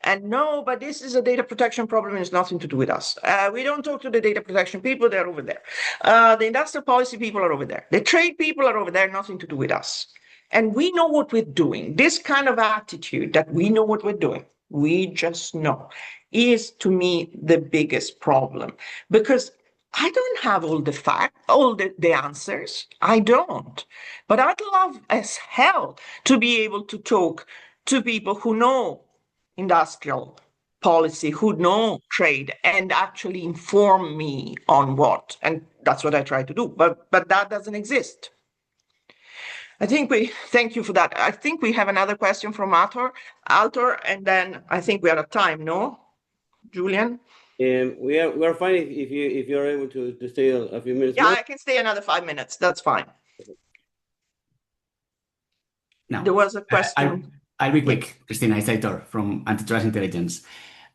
and no, but this is a data protection problem. It's nothing to do with us. We don't talk to the data protection people, they're over there. The industrial policy people are over there. The trade people are over there, nothing to do with us. And we know what we're doing. This kind of attitude that we know what we're doing, we just know, is to me the biggest problem. Because I don't have all the facts, all the answers. I don't. But I'd love as hell to be able to talk to people who know industrial policy, who know trade, and actually inform me on what. And that's what I try to do. But that doesn't exist. Thank you for that. I think we have another question from Altor, and then I think we are at time, no? Julian? We are fine if you're able to stay a few minutes. Yeah, more. I can stay another 5 minutes. That's fine. No, There was a question. I'll be quick, Cristina. It's Aitor from Antitrust Intelligence.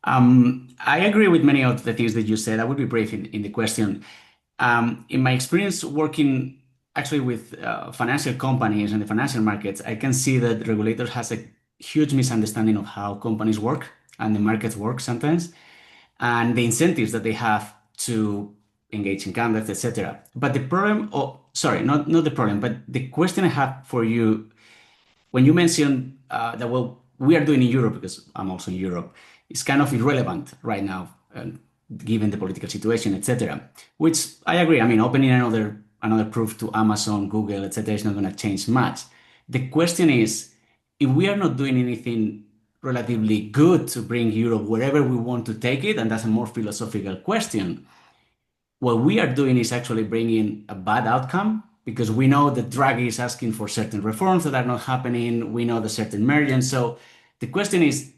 I agree with many of the things that you said. I would be brief in the question. In my experience working actually with financial companies and the financial markets, I can see that regulators has a huge misunderstanding of how companies work and the markets work sometimes, and the incentives that they have to engage in conduct, etc. But the problem, not the problem, but the question I have for you, when you mentioned that, well, we are doing in Europe, because I'm also in Europe, it's kind of irrelevant right now, given the political situation, etc. Which I agree. I mean, opening another proof to Amazon, Google, etc. is not going to change much. The question is, if we are not doing anything relatively good to bring Europe wherever we want to take it, and that's a more philosophical question, what we are doing is actually bringing a bad outcome, because we know that Draghi is asking for certain reforms that are not happening. We know the certain mergers. So the question is,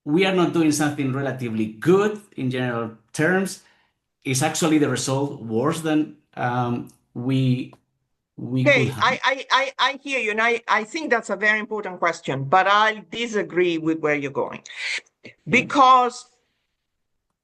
we are not doing something relatively good in general terms. Is actually the result worse than we Okay, could have? I hear you, and I think that's a very important question, but I disagree with where you're going. Because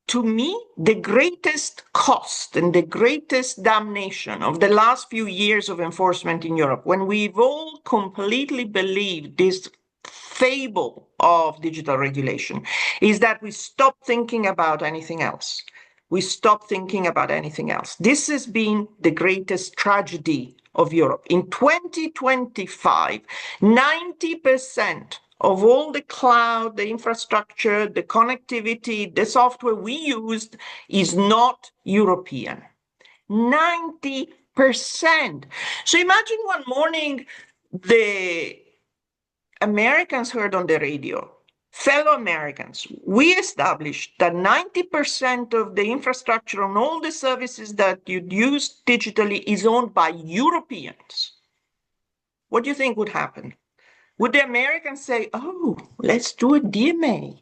to me, the greatest cost and the greatest damnation of the last few years of enforcement in Europe, when we've all completely believed this fable of digital regulation, is that we stopped thinking about anything else. We stopped thinking about anything else. This has been the greatest tragedy of Europe. In 2025, 90% of all the cloud, the infrastructure, the connectivity, the software we used is not European. 90%. So imagine one morning the Americans heard on the radio, fellow Americans, we established that 90% of the infrastructure and all the services that you'd use digitally is owned by Europeans. What do you think would happen? Would the Americans say, oh, let's do a DMA?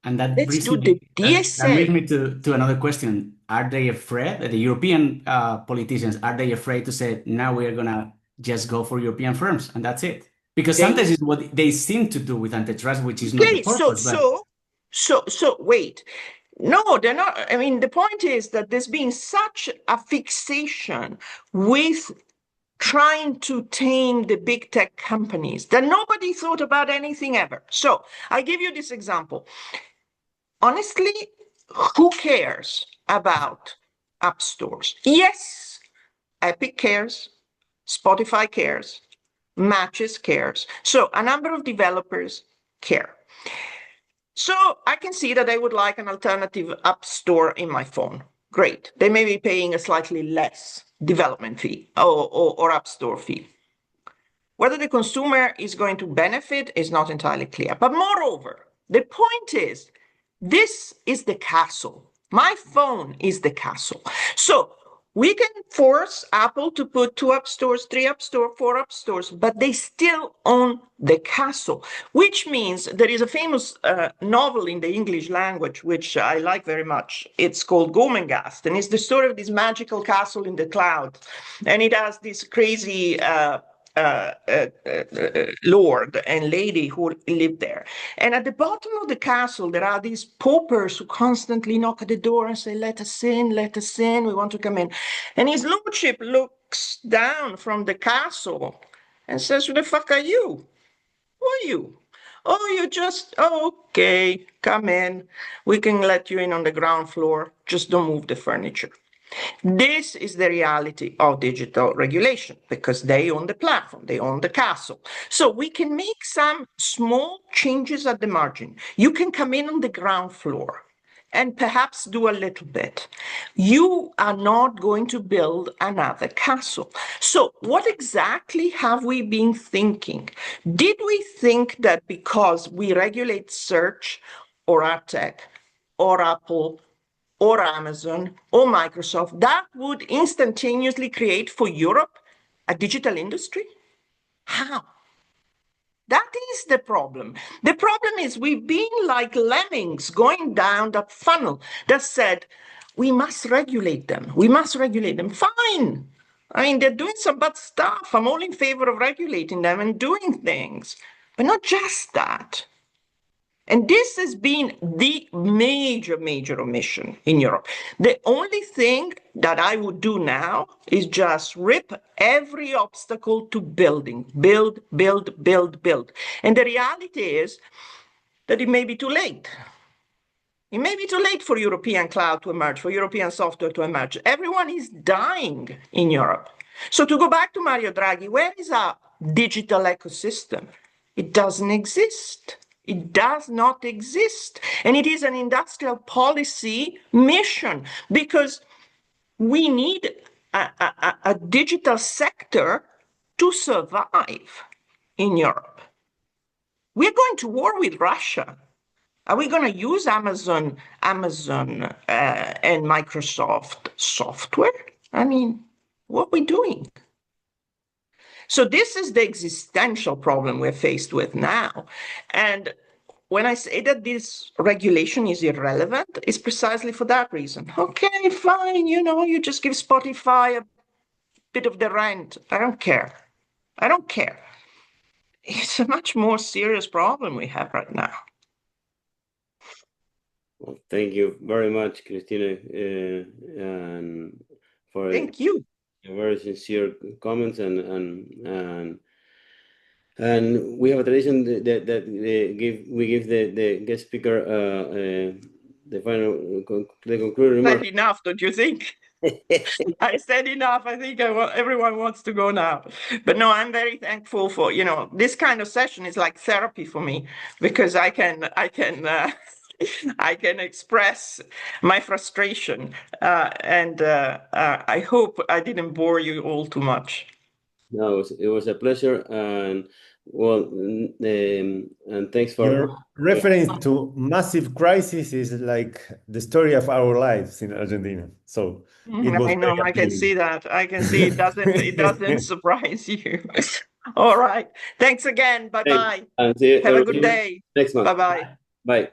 And that Let's brings do me, the that brings DSA. me to another question. Are they afraid, the European politicians, are they afraid to say, now we are going to just go for European firms and that's it? Because sometimes it's what they seem to do with antitrust, which is not the purpose. So wait. No, they're not. I mean, the point is that there's been such a fixation with trying to tame the big tech companies that nobody thought about anything ever. So I give you this example. honestly, who cares about app stores? Yes, Epic cares, Spotify cares, Matches cares. So a number of developers care. So I can see that I would like an alternative app store in my phone. Great. They may be paying a slightly less development fee or app store fee. Whether the consumer is going to benefit is not entirely clear. But moreover, the point is, this is the castle. My phone is the castle. So we can force Apple to put 2 app stores, 3 app stores, 4 app stores, but they still own the castle, which means there is a famous novel in the English language, which I like very much. It's called Gormenghast, and it's the story of this magical castle in the cloud. And it has this crazy lord and lady who lived there. And at the bottom of the castle, there are these paupers who constantly knock at the door and say, let us in, we want to come in. And his lordship looks down from the castle and says, who the fuck are you? Who are you? Oh, you just, okay, come in. We can let you in on the ground floor. Just don't move the furniture. This is the reality of digital regulation because they own the platform, they own the castle. So we can make some small changes at the margin. You can come in on the ground floor and perhaps do a little bit. You are not going to build another castle. So what exactly have we been thinking? Did we think that because we regulate search or ad tech or Apple or Amazon or Microsoft, that would instantaneously create for Europe a digital industry? How? That is the problem. The problem is we've been like lemmings going down that funnel that said, we must regulate them. We must regulate them. Fine. I mean, they're doing some bad stuff. I'm all in favor of regulating them and doing things, but not just that. And this has been the major omission in Europe. The only thing that I would do now is just rip every obstacle to building, build. And the reality is that it may be too late. It may be too late for European cloud to emerge, for European software to emerge. Everyone is dying in Europe. So to go back to Mario Draghi, where is our digital ecosystem? It doesn't exist. It does not exist. And it is an industrial policy mission because we need a digital sector to survive in Europe. We're going to war with Russia. Are we going to use Amazon and Microsoft software? I mean, what are we doing? So this is the existential problem we're faced with now. And when I say that this regulation is irrelevant, it's precisely for that reason. Okay, fine, you just give Spotify a bit of the rent. I don't care. It's a much more serious problem we have right now. Well, thank you very much, Cristina, and for Thank you. Very sincere comments and we have a tradition that we give the guest speaker the final concluding remark. Said enough, don't you think? I said enough. I think everyone wants to go now. But no, I'm very thankful for this kind of session is like therapy for me because I can I can express my frustration, and I hope I didn't bore you all too much. No, it was a pleasure, and and thanks for your reference to massive crisis is like the story of our lives in Argentina. So it was I know, I can see that. I can see it doesn't surprise you. All right. Thanks again. Bye-bye. And see you Have a good day. next month. Bye-bye. Bye.